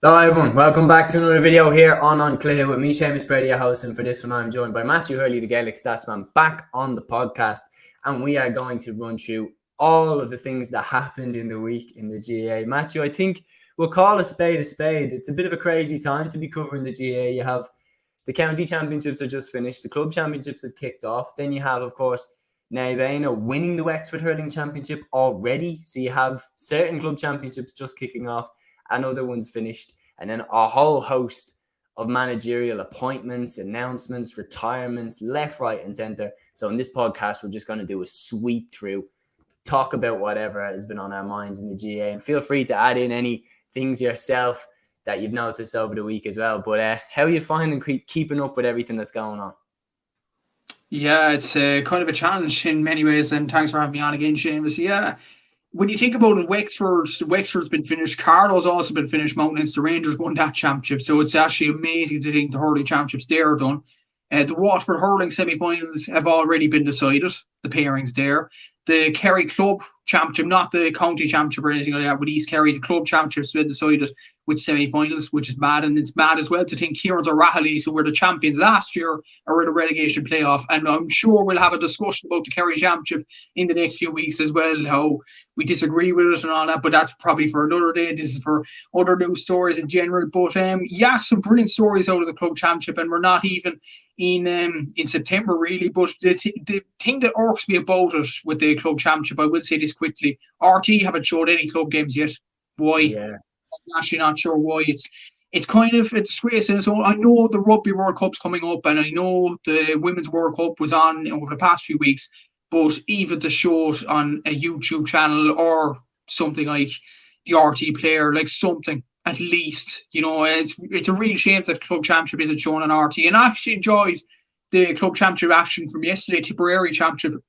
Hello everyone, welcome back to another video here on Cluiche with me, Seamus Brady, your host, and for this one I'm joined by Matthew Hurley, the Gaelic Statsman, back on the podcast, and we are going to run through all of the things that happened in the week in the GAA. Matthew, I think we'll call a spade a spade. It's a bit of a crazy time to be covering the GAA. You have the county championships are just finished, the club championships have kicked off, then you have, of course, Naivana winning the Wexford Hurling Championship already, so you have certain club championships just kicking off and other ones finished, and then a whole host of managerial appointments, announcements, retirements, left, right, and centre. So in this podcast, we're just going to do a sweep through, talk about whatever has been on our minds in the GA, and feel free to add in any things yourself that you've noticed over the week as well. But how are you finding keeping up with everything that's going on? Yeah, it's kind of a challenge in many ways, and thanks for having me on again, Seamus. Yeah, when you think about it, Wexford's been finished. Carlow's also been finished. Mountains, the Rangers won that championship, so it's actually amazing to think the hurling championships there are done. The Waterford hurling semi-finals have already been decided. The pairings there. The Kerry Club Championship, not the county championship or anything like that, with East Kerry, the club championships have been decided with semi-finals, which is mad. And it's mad as well to think Kieran's O'Rahilly's, who were the champions last year, are in a relegation playoff. And I'm sure we'll have a discussion about the Kerry Championship in the next few weeks as well, how we disagree with it and all that, but that's probably for another day. This is for other news stories in general. But yeah, some brilliant stories out of the club championship, and we're not even in September really. But the thing that irks me about it with the club championship, I will say this quickly: RT haven't showed any club games yet. Why? Yeah. I'm actually not sure why. It's kind of a disgrace. And so I know the Rugby World Cup's coming up, and I know the Women's World Cup was on over the past few weeks. But even to show it on a YouTube channel or something like the RT player, like something at least, it's a real shame that club championship isn't shown on RT. And I actually enjoyed the club championship action from yesterday, Tipperary championship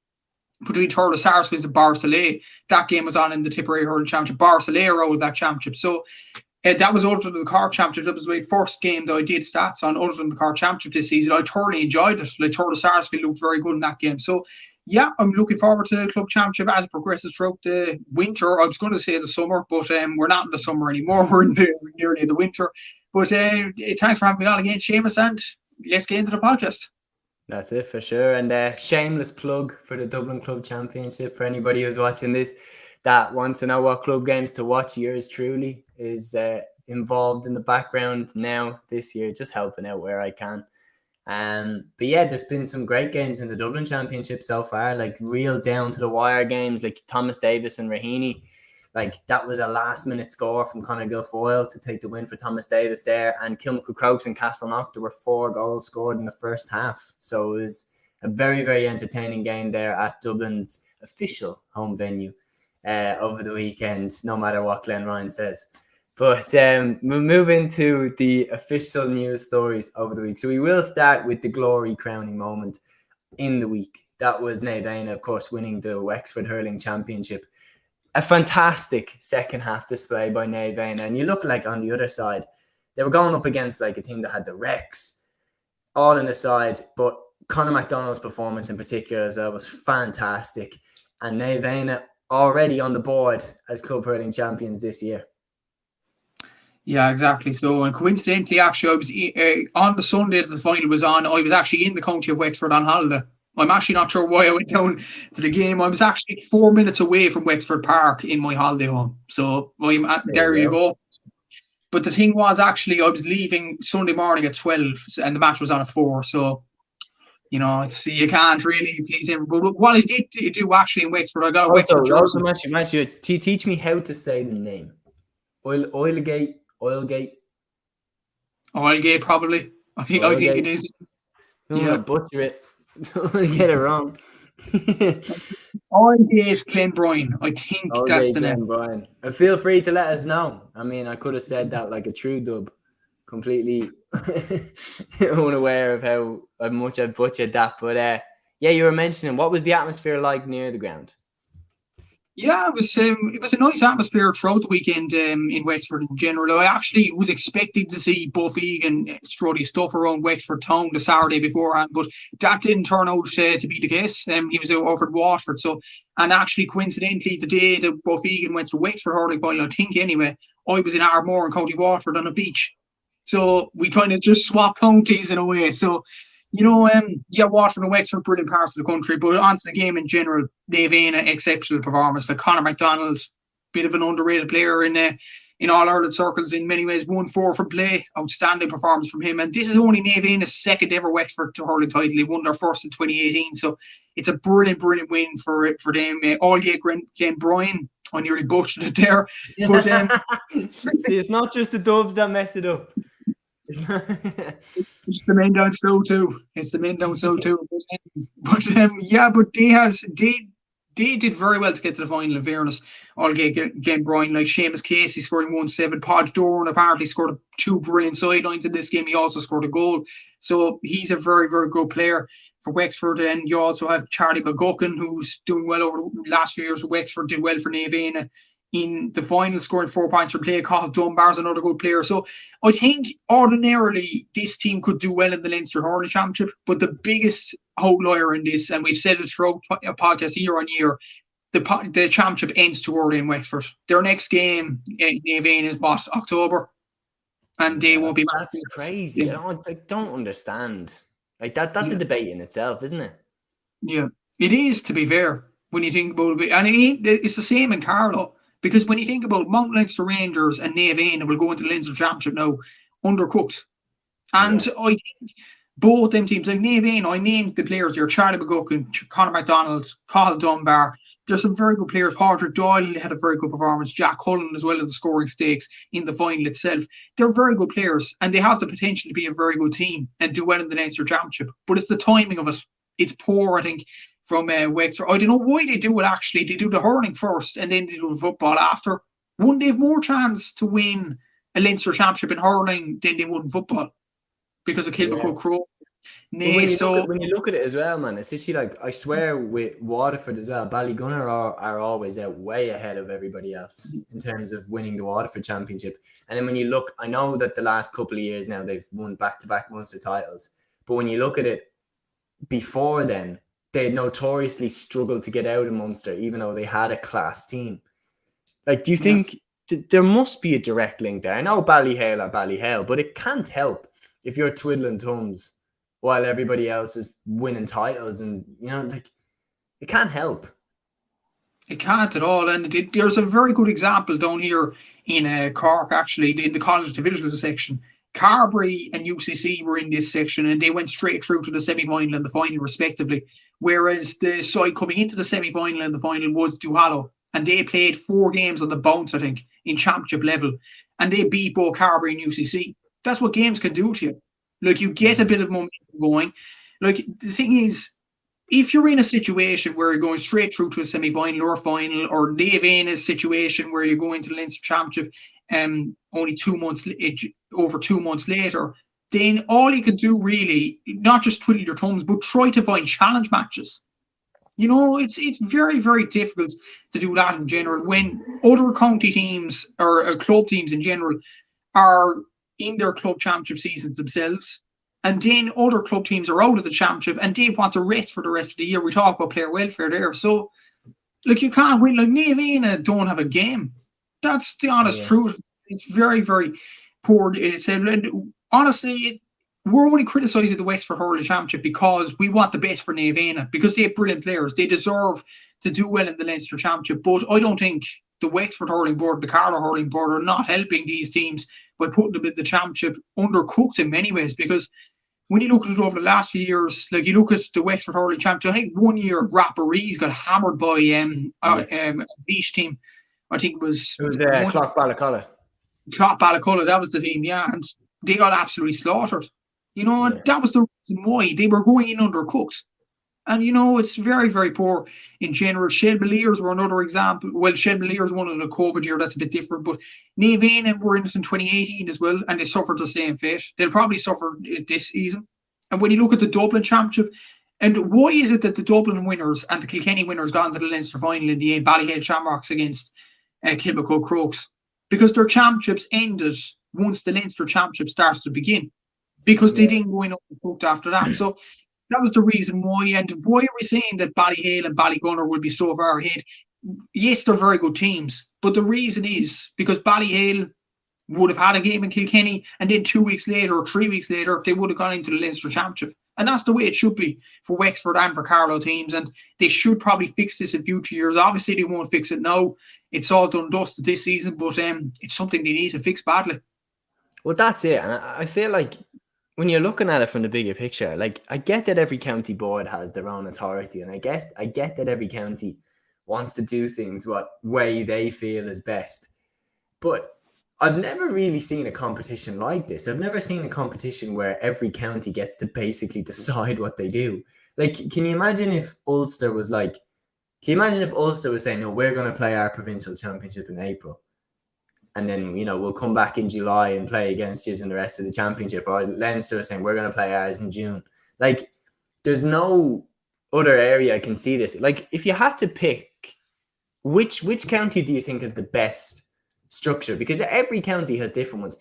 between Turtle Sarsfields and Barcelona. That game was on in the Tipperary Hurling Championship. Barcelona rode that championship. So that was other than the Cork Championship. That was my first game that I did stats on other than the Cork Championship this season. I thoroughly enjoyed it. Like Turtle Sarsfield looked very good in that game. So yeah, I'm looking forward to the club championship as it progresses throughout the winter. I was going to say the summer, but we're not in the summer anymore. We're nearly in the winter. But thanks for having me on again, Seamus, and let's get into the podcast. That's it for sure. And shameless plug for the Dublin Club Championship for anybody who's watching this that wants to know what club games to watch. Yours truly is involved in the background now this year, just helping out where I can. But yeah, there's been some great games in the Dublin Championship so far, like real down to the wire games, like Thomas Davis and Raheny. Like that was a last minute score from Conor Guilfoyle to take the win for Thomas Davis there. And Kilmacud Crokes and Castleknock, there were 4 goals scored in the first half. So it was a very, very entertaining game there at Dublin's official home venue over the weekend, no matter what Glenn Ryan says. But we'll move into the official news stories over the week. So we will start with the glory crowning moment in the week. That was Naivana, of course, winning the Wexford Hurling Championship. A fantastic second half display by Naivana. And you look like on the other side, they were going up against like a team that had the Rex all in the side. But Conor McDonald's performance in particular as well was fantastic. And Naivana already on the board as club hurling champions this year. Yeah, exactly. So, and coincidentally, actually, I was on the Sunday that the final was on. I was actually in the county of Wexford on holiday. I'm actually not sure why I went down to the game. I was actually 4 minutes away from Wexford Park in my holiday home. So there you go. But the thing was, actually, I was leaving Sunday morning at 12, and the match was on at 4. So, you can't really please him. But what I did do actually in Wexford, I got a Wexford jersey. Matthew, teach me how to say the name. Oilgate, probably. I think it is. Don't want to butcher it. Don't want to get it wrong. Oilgate Glenbrine. I think that's the name. Brian. Feel free to let us know. I mean, I could have said that like a true dub, completely unaware of how much I butchered that. But yeah, you were mentioning, what was the atmosphere like near the ground? Yeah, it was a nice atmosphere throughout the weekend in Wexford in general. I actually was expecting to see Buff Egan strut his stuff around Wexford town the Saturday beforehand, but that didn't turn out to be the case. He was out over at Waterford, and actually coincidentally the day that Buff Egan went to the Wexford hurling final, I think anyway, I was in Ardmore in County Waterford on a beach, so we kind of just swapped counties in a way. So yeah, Waterford and Wexford, brilliant parts of the country. But onto the game in general, they've been an exceptional performance. Like Conor McDonald, bit of an underrated player in all Ireland circles in many ways. 1-4 from play, outstanding performance from him. And this is only Navena's second ever Wexford to hurling title. They won their first in 2018, so it's a brilliant win for them. Allgate Glen Brian, I nearly butchered it there, but see, it's not just the Dubs that messed it up. It's the men down south too. But they did very well to get to the final. In fairness, Allgate Brian, like Seamus Casey scoring 1-7. Podge Doran apparently scored 2 brilliant sidelines in this game. He also scored a goal, so he's a very, very good player for Wexford. And you also have Charlie McGuckin, who's doing well over the last few years. Wexford did well for Naveina in the final, scoring 4 points from play. Cathal Dunbar's another good player. So I think ordinarily this team could do well in the Leinster Hurling Championship, but the biggest outlier in this, and we've said it throughout a podcast year on year, the championship ends too early in Wexford. Their next game in Navein is October, and they won't be back. That's crazy. I don't understand. Like that's a debate in itself, isn't it? Yeah, it is, to be fair, when you think about it. And it's the same in Carlow. Because when you think about Mount Leinster Rangers and Navein will go into the Leinster Championship now, undercooked. And I think both them teams, like Navein, I named the players here, Charlie McGuckin, Conor McDonald, Cathal Dunbar. There's some very good players. Patrick Doyle had a very good performance. Jack Cullen as well as the scoring stakes in the final itself. They're very good players, and they have the potential to be a very good team and do well in the Leinster Championship. But it's the timing of it. It's poor, I think, from Wexford. I don't know why they do it actually. They do the hurling first and then they do the football after. Wouldn't they have more chance to win a Leinster Championship in hurling than they would in football? Because of Kilmacud Crow. When you look at it as well, man, it's actually like, I swear with Waterford as well, Ballygunner are always out way ahead of everybody else in terms of winning the Waterford Championship. And then when you look, I know that the last couple of years now they've won back-to-back Munster titles, but when you look at it before then, they notoriously struggled to get out of Munster, even though they had a class team. Like, do you think there must be a direct link there? I know Ballyhale are Ballyhale, but it can't help if you're twiddling thumbs while everybody else is winning titles, and like, it can't help. It can't at all. And there's a very good example down here in Cork, actually, in the college divisional section. Carbery and UCC were in this section, and they went straight through to the semi-final and the final, respectively. Whereas the side coming into the semi-final and the final was Duhallow, and they played 4 games on the bounce, I think, in championship level, and they beat both Carbery and UCC. That's what games can do to you. Like, you get a bit of momentum going. Like, the thing is, if you're in a situation where you're going straight through to a semi-final or a final, or Naveina's situation where you're going to the Leinster Championship only 2 months, over 2 months later, then all you can do really, not just twiddle your thumbs, but try to find challenge matches. It's very, very difficult to do that in general when other county teams or club teams in general are in their club championship seasons themselves. And then other club teams are out of the championship and they want to rest for the rest of the year. We talk about player welfare there. So, like, you can't win. Like, Naveina don't have a game. That's the honest truth. It's very, very poor. And honestly, we're only criticising the Wexford Hurling Championship because we want the best for Naveina, because they have brilliant players. They deserve to do well in the Leinster Championship. But I don't think the Wexford Hurling Board, the Carlow Hurling Board are not helping these teams by putting them in the championship undercooked in many ways, because when you look at it over the last few years, like, you look at the Wexford Hurling Championship, I think 1 year Rapparees got hammered by a beach team. I think it was Clock Balacolla. Clock Balacolla, that was the team, and they got absolutely slaughtered. And that was the reason why they were going in undercooked. And, it's very, very poor in general. Shelmaliers were another example. Well, Shelmaliers won in a COVID year. That's a bit different. But Naveina were in it in 2018 as well, and they suffered the same fate. They'll probably suffer this season. And when you look at the Dublin Championship, And why is it that the Dublin winners and the Kilkenny winners got into the Leinster final in the end, Ballyhale Shamrocks against Kilmacud Crokes? Because their championships ended once the Leinster championship started to begin, because they didn't go in unhooked after that. So that was the reason why. And why are we saying that Ballyhale and Ballygunner will be so far ahead? Yes, they're very good teams, but the reason is because Ballyhale would have had a game in Kilkenny, and then 2 weeks later or 3 weeks later, they would have gone into the Leinster Championship. And that's the way it should be for Wexford and for Carlow teams. And they should probably fix this in future years. Obviously, they won't fix it now. It's all done dusted this season, but it's something they need to fix badly. Well, that's it. And I feel like when you're looking at it from the bigger picture, like, I get that every county board has their own authority, and I get that every county wants to do things what way they feel is best. But I've never really seen a competition like this. I've never seen a competition where every county gets to basically decide what they do. Like, can you imagine if Ulster was like, can you imagine if Ulster was saying, no, we're going to play our provincial championship in April, and then, we'll come back in July and play against you in the rest of the championship? Or Leinster was saying, we're going to play ours in June. Like, there's no other area I can see this. Like, if you had to pick, which county do you think is the best structure? Because every county has different ones.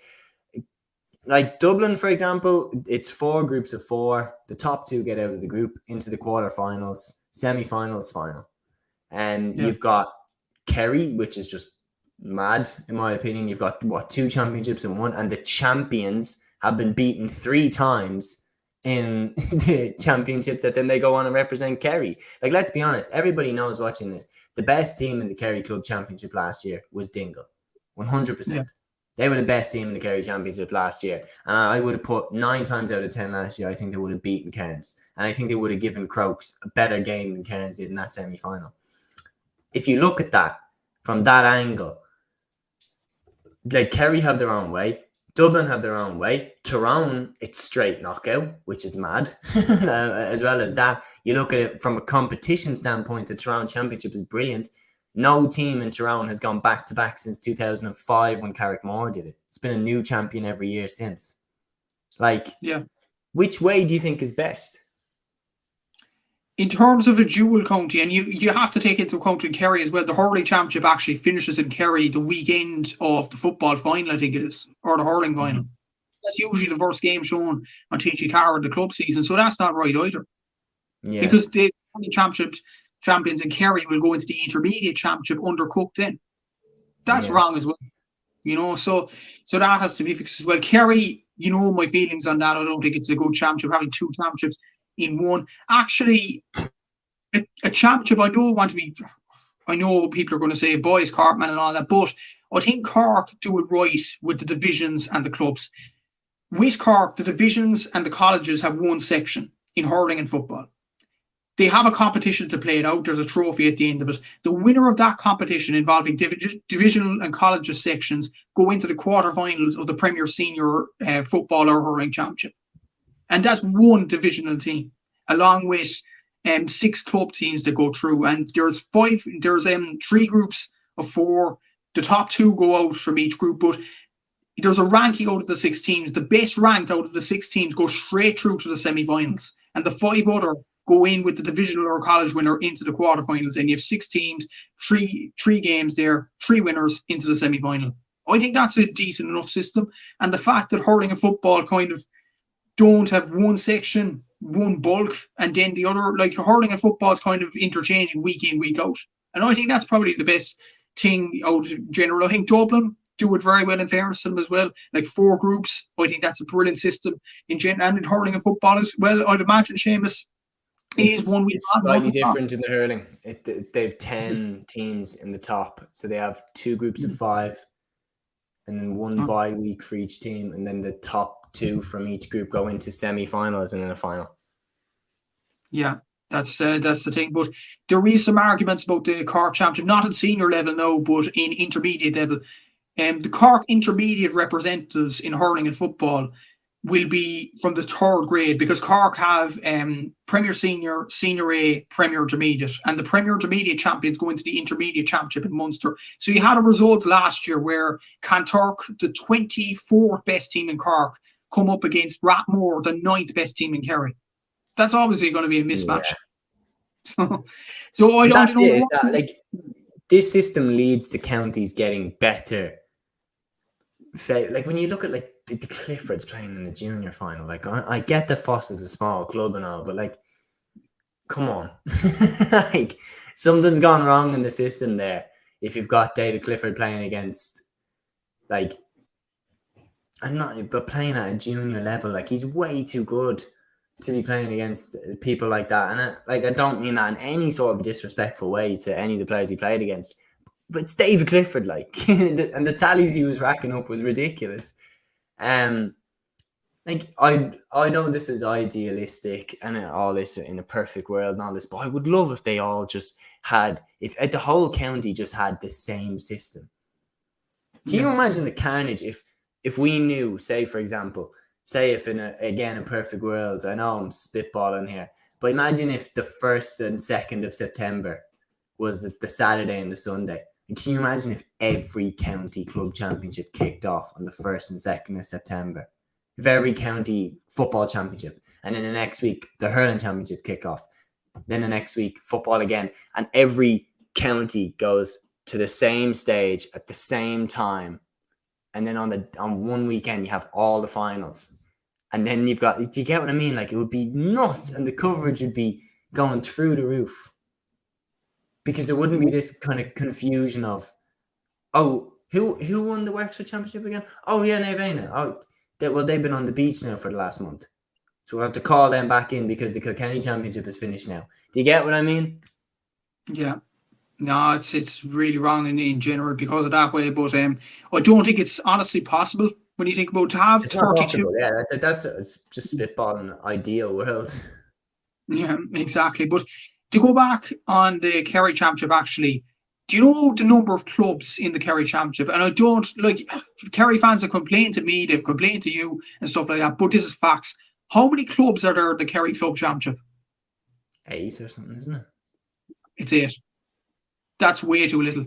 Like Dublin, for example, it's 4 groups of 4. The top 2 get out of the group into the quarterfinals, semi-finals, final. And you've got Kerry, which is just mad, in my opinion. You've got, 2 championships in one, and the champions have been beaten 3 times in the championships that then they go on and represent Kerry. Like, let's be honest, everybody knows watching this, the best team in the Kerry Club Championship last year was Dingle. 100%. Yeah. They were the best team in the Kerry Championship last year. And I would have put 9 times out of 10 last year, I think they would have beaten Cairns. And I think they would have given Crokes a better game than Cairns did in that semi-final. If you look at that from that angle, like, Kerry have their own way. Dublin have their own way. Tyrone, it's straight knockout, which is mad. As well as that, you look at it from a competition standpoint, the Tyrone Championship is brilliant. No team in Tyrone has gone back-to-back since 2005 when Carrickmore did it. It's been a new champion every year since. Like, which way do you think is best? In terms of a dual county, and you have to take into account in Kerry as well, the hurling championship actually finishes in Kerry the weekend of the football final, I think it is, or the hurling final. That's usually the first game shown on TG Carr in the club season, so that's not right either. Yeah. Because the hurling championship champions in Kerry will go into the intermediate championship undercooked then. That's wrong as well. So that has to be fixed as well. Kerry, my feelings on that. I don't think it's a good championship, having 2 championships in one. Actually, a championship, I know people are going to say boys, Corkman and all that, but I think Cork do it right with the divisions and the clubs. With Cork, the divisions and the colleges have one section in hurling and football. They have a competition to play it out. There's a trophy at the end of it. The winner of that competition, involving divisional and colleges sections, go into the quarterfinals of the Premier Senior Football or Hurling Championship. And that's one divisional team, along with 6 club teams that go through. And there's 3 groups of 4. The top 2 go out from each group, but there's a ranking out of the 6 teams. The best ranked out of the 6 teams go straight through to the semi-finals, and the 5 other go in with the divisional or college winner into the quarterfinals. And you have 6 teams, 3 games there, 3 winners into the semi-final. I think that's a decent enough system. And the fact that hurling and football kind of don't have one section, one bulk, and then the other, like hurling and football is kind of interchanging week in, week out. And I think that's probably the best thing out of general. I think Dublin do it very well in fairness to them as well. Like 4 groups, I think that's a brilliant system in general. And in hurling and football as well, I'd imagine, Seamus, it's slightly different in the hurling. They've 10 teams in the top. So they have 2 groups of 5 and then 1 bye week for each team. And then the top 2 from each group go into semi-finals and then a final. Yeah, that's the thing. But there is some arguments about the Cork Championship, not at senior level now, but in intermediate level. The Cork intermediate representatives in hurling and football will be from the 3rd grade, because Cork have Premier Senior, Senior A, Premier Intermediate, and the Premier Intermediate champions go into the Intermediate Championship in Munster. So you had a result last year where Cantork, the 24th best team in Cork, come up against Rathmore, the 9th best team in Kerry. That's obviously going to be a Yeah. mismatch. So I don't That's it. know. Is that like this system leads to counties getting better? Like when you look at like the Cliffords playing in the junior final, like I get that Foss is a small club and all, but like, come on, like something's gone wrong in the system there. If you've got David Clifford playing against, like, I'm not, but playing at a junior level, like he's way too good to be playing against people like that. And I don't mean that in any sort of disrespectful way to any of the players he played against. But it's David Clifford, like, and the tallies he was racking up was ridiculous. Like I know this is idealistic and all this in a perfect world and all this, but I would love if they all just had, if the whole county just had the same system. Can you imagine the carnage if we knew, say for example, say if in a perfect world, I know I'm spitballing here, but imagine if the 1st and 2nd of September was the Saturday and the Sunday. And can you imagine if every county club championship kicked off on the 1st and 2nd of September? If every county football championship, and then the next week the hurling championship kick off, then the next week football again, and every county goes to the same stage at the same time, and then on one weekend you have all the finals, and then you've got, do you get what I mean? Like it would be nuts, and the coverage would be going through the roof. Because there wouldn't be this kind of confusion of, oh, who won the Wexford Championship again? Oh yeah, Nevena. Oh, they've been on the beach now for the last month, so we'll have to call them back in because the Kilkenny Championship is finished now. Do you get what I mean? Yeah. No, it's really wrong in general because of that way. But I don't think it's honestly possible when you think about to have It's not 32. possible. Yeah, that's it's just spitballing an ideal world. Yeah, exactly. But to go back on the Kerry Championship, actually, do you know the number of clubs in the Kerry Championship? And I don't, like, Kerry fans have complained to me, they've complained to you and stuff like that, but this is facts. How many clubs are there in the Kerry Club Championship? 8 or something, isn't it? It's 8. That's way too little.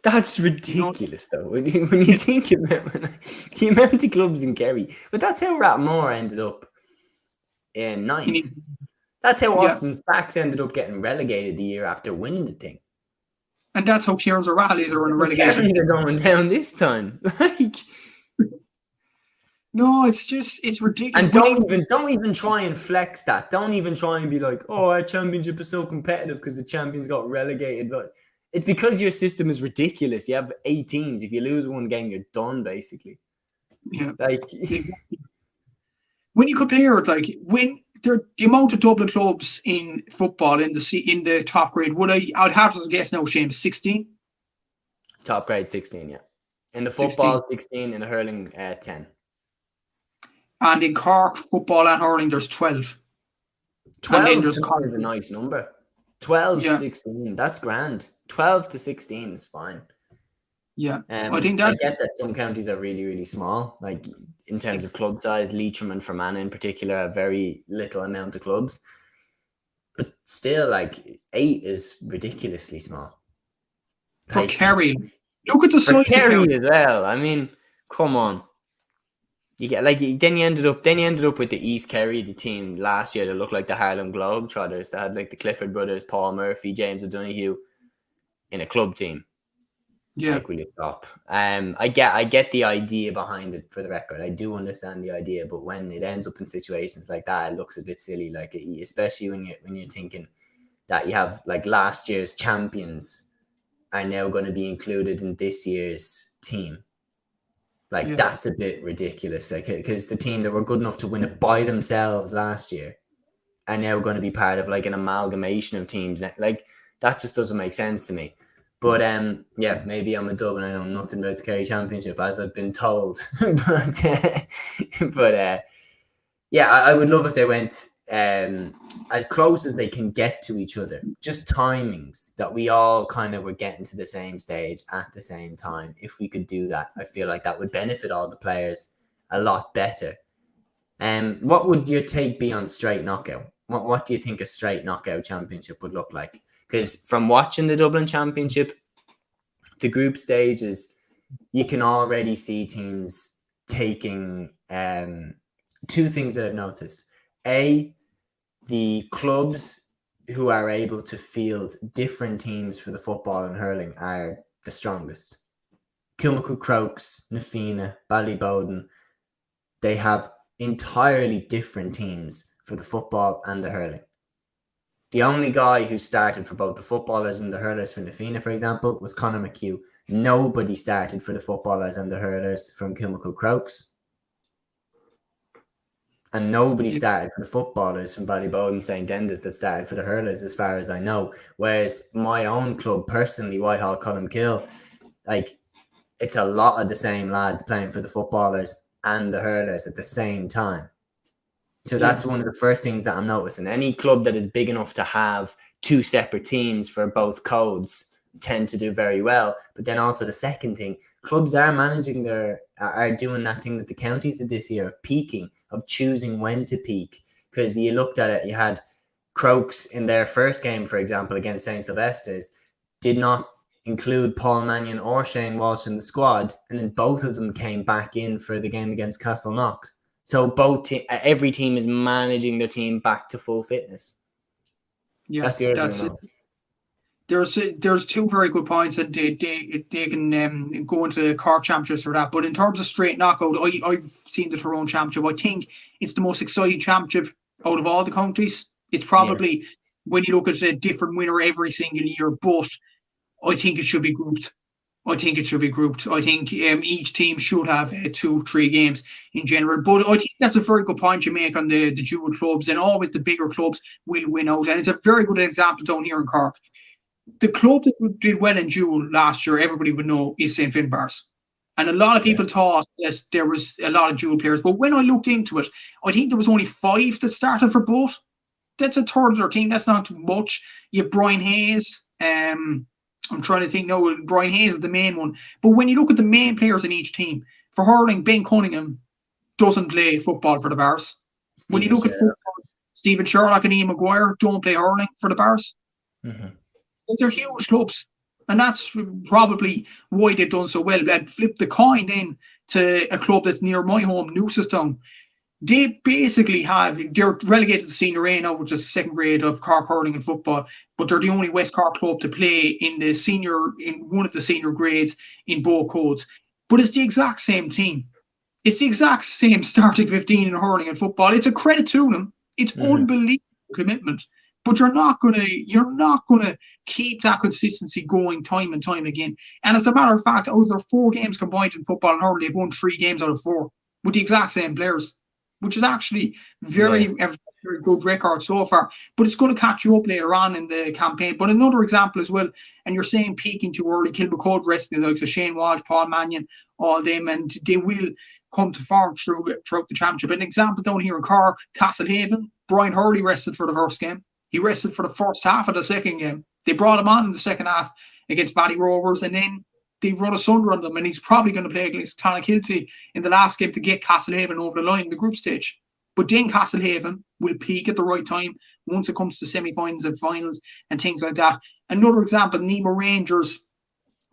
That's ridiculous, though. When you think about the amount of clubs in Kerry, but that's how Rathmore ended up in 9th. That's how Austin Stacks ended up getting relegated the year after winning the thing. And that's how Kieran's O'Reilly's are in relegation. Kerry's are going down this time. Like, no, it's ridiculous. And don't even try and flex that. Don't even try and be like, oh, our championship is so competitive because the champions got relegated. But it's because your system is ridiculous. You have 8 teams. If you lose one game, you're done, basically. Yeah. Like, when you compare it, like when the amount of Dublin clubs in football in the top grade, I'd have to guess now, Seamus, 16. Top grade 16, yeah. In the football, 16. In the hurling, 10. And in Cork, football and hurling, there's 12. 12 is a nice number. 12, yeah. 16, that's grand. 12 to 16 is fine. Yeah, I get that some counties are really, really small. Like in terms of club size, Leitrim and Fermanagh in particular have very little amount of clubs. But still, like 8 is ridiculously small. For Kerry, look at the size of Kerry as well. I mean, come on. You get then you ended up with the East Kerry, the team last year that looked like the Harlem Globetrotters. They had like the Clifford brothers, Paul Murphy, James O'Donoghue in a club team. Yeah. Like, will you stop? I get the idea behind it, for the record. I do understand the idea, but when it ends up in situations like that, it looks a bit silly. Like, especially when you're thinking that you have like last year's champions are now going to be included in this year's team. Like, that's a bit ridiculous. Like, because the team that were good enough to win it by themselves last year are now going to be part of like an amalgamation of teams. Like, that just doesn't make sense to me. But yeah, maybe I'm a dub and I know nothing about the Kerry Championship, as I've been told. but yeah, I would love if they went as close as they can get to each other. Just timings that we all kind of were getting to the same stage at the same time. If we could do that, I feel like that would benefit all the players a lot better. What would your take be on straight knockout? What do you think a straight knockout championship would look like? Because from watching the Dublin Championship, the group stages, you can already see teams taking 2 things that I've noticed. A, the clubs who are able to field different teams for the football and hurling are the strongest. Kilmacud Crokes, Na Fianna, Ballyboden, they have entirely different teams for the football and the hurling. The only guy who started for both the footballers and the hurlers for Na Fianna, for example, was Conor McHugh. Nobody started for the footballers and the hurlers from Kilmacud Crokes. And nobody started for the footballers from Ballyboden, St. Dennis, that started for the hurlers, as far as I know. Whereas my own club, personally, Whitehall Columkill, like, it's a lot of the same lads playing for the footballers and the hurlers at the same time. So that's one of the first things that I'm noticing. Any club that is big enough to have two separate teams for both codes tend to do very well. But then also the second thing, clubs are doing that thing that the counties did this year of peaking, of choosing when to peak. Because you looked at it, you had Crokes in their first game, for example, against St. Sylvester's, did not include Paul Mannion or Shane Walsh in the squad, and then both of them came back in for the game against Castleknock. So every team is managing their team back to full fitness. Yeah, that's it. There's two very good points, and they can go into Cork Championships for that. But in terms of straight knockout, I've seen the Tyrone Championship. I think it's the most exciting championship out of all the countries. It's probably, when you look at a different winner every single year, but I think it should be grouped. I think each team should have 2-3 games in general. But I think that's a very good point you make on the dual clubs, and always the bigger clubs will win out. And it's a very good example down here in Cork. The club that did well in dual last year, everybody would know, is St. Finbarr's. And a lot of people thought that there was a lot of dual players. But when I looked into it, I think there was only 5 that started for both. That's a third of their team. That's not much. You have Brian Hayes. I'm trying to think now. Brian Hayes is the main one. But when you look at the main players in each team, for hurling, Ben Cunningham doesn't play football for the Bars. When you look at football, Stephen Sherlock and Ian Maguire don't play hurling for the Bars. Mm-hmm. They're huge clubs. And that's probably why they've done so well. And flip the coin then to a club that's near my home, Newcestown. They basically they're relegated to Senior A now, which is the second grade of Cork hurling and football, but they're the only West Cork club to play in one of the senior grades in both codes. But it's the exact same team. It's the exact same starting 15 in hurling and football. It's a credit to them. It's unbelievable commitment. But you're not gonna keep that consistency going time and time again. And as a matter of fact, out of their 4 games combined in football and hurling, they've won 3 games out of 4 with the exact same players, which is actually a very good record so far. But it's going to catch you up later on in the campaign. But another example as well, and you're saying peaking too early, Kilmacud resting the likes of Shane Walsh, Paul Mannion, all them, and they will come to form throughout the championship. An example down here in Cork, Castlehaven, Brian Hurley rested for the first game. He rested for the first half of the second game. They brought him on in the second half against Valley Rovers, and then they run asunder on them, and he's probably going to play against Clonakilty in the last game to get Castlehaven over the line in the group stage. But then Castlehaven will peak at the right time once it comes to semi-finals and finals and things like that. Another example, Nemo Rangers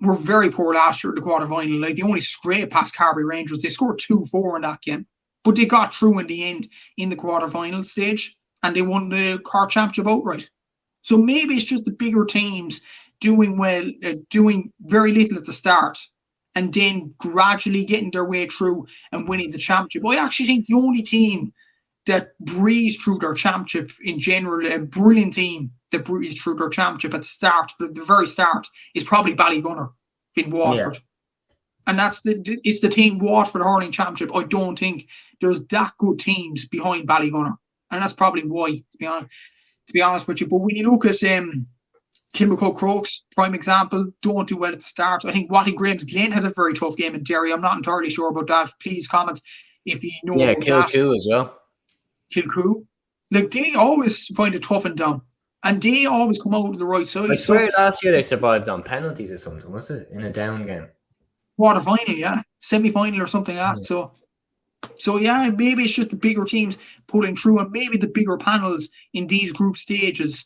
were very poor last year at the quarter-final. Like, they only scraped past Carbery Rangers. They scored 2-4 in that game. But they got through in the end in the quarter-final stage, and they won the Cork Championship outright. So maybe it's just the bigger teams doing well, doing very little at the start, and then gradually getting their way through and winning the championship. I actually think the only team that breezed through their championship in general, a brilliant team that breezed through their championship at the very start, is probably Ballygunner in Waterford. Yeah. And it's the team Waterford Hurling Championship. I don't think there's that good teams behind Ballygunner. And that's probably why, to be honest with you. But when you look at Kilmacud Crokes, prime example, don't do well at the start. I think Watty Graham's Glen had a very tough game in Derry. I'm not entirely sure about that. Please comment if you know about that. Kilcoo as well. Kilcoo. Like, they always find it tough and down. And they always come out to the right side. I swear last year they survived on penalties or something, was it? In a down game. Quarter-final, yeah. Semi-final or something like that. So yeah, maybe it's just the bigger teams pulling through, and maybe the bigger panels in these group stages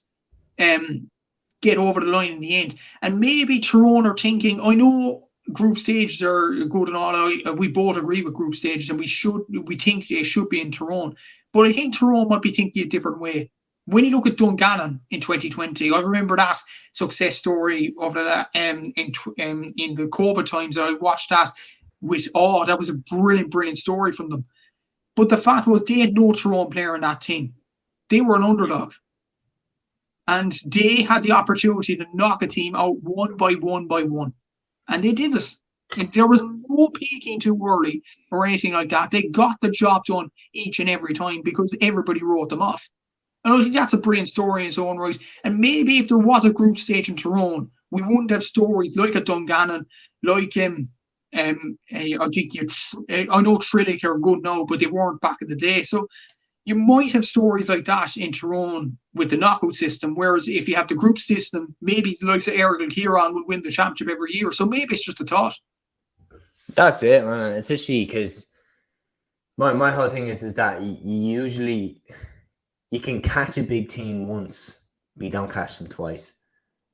get over the line in the end. And maybe Tyrone are thinking, I know group stages are good and all, we both agree with group stages, and we think they should be in Tyrone. But I think Tyrone might be thinking a different way. When you look at Dungannon in 2020, I remember that success story of that in the COVID times. I watched that with that was a brilliant story from them. But the fact was they had no Tyrone player in that team. They were an underdog. And they had the opportunity to knock a team out one by one. And they did it. And there was no peaking too early or anything like that. They got the job done each and every time because everybody wrote them off. And I think that's a brilliant story in its own right. And maybe if there was a group stage in Tyrone, we wouldn't have stories like a Dungannon, like I think I know Trillick are good now, but they weren't back in the day. So you might have stories like that in Tyrone with the knockout system. Whereas if you have the group system, maybe the likes of Eric and Kieran would win the championship every year. So maybe it's just a thought. That's it, man. Especially because my whole thing is that usually you can catch a big team once, but you don't catch them twice.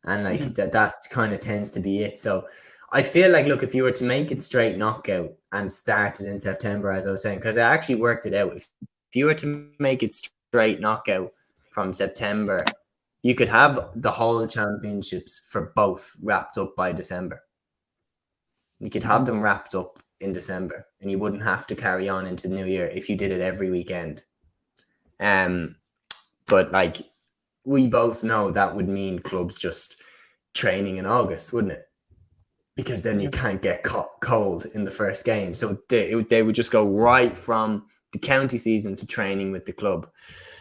And like that kind of tends to be it. So I feel like, look, if you were to make it straight knockout and start it in September, as I was saying, because I actually worked it out. If you were to make it straight knockout from September, you could have the whole championships for both wrapped up by December. You could have them wrapped up in December, and you wouldn't have to carry on into the new year if you did it every weekend. But like we both know, that would mean clubs just training in August, wouldn't it? Because then you can't get cold in the first game. So they would just go right from the county season to training with the club.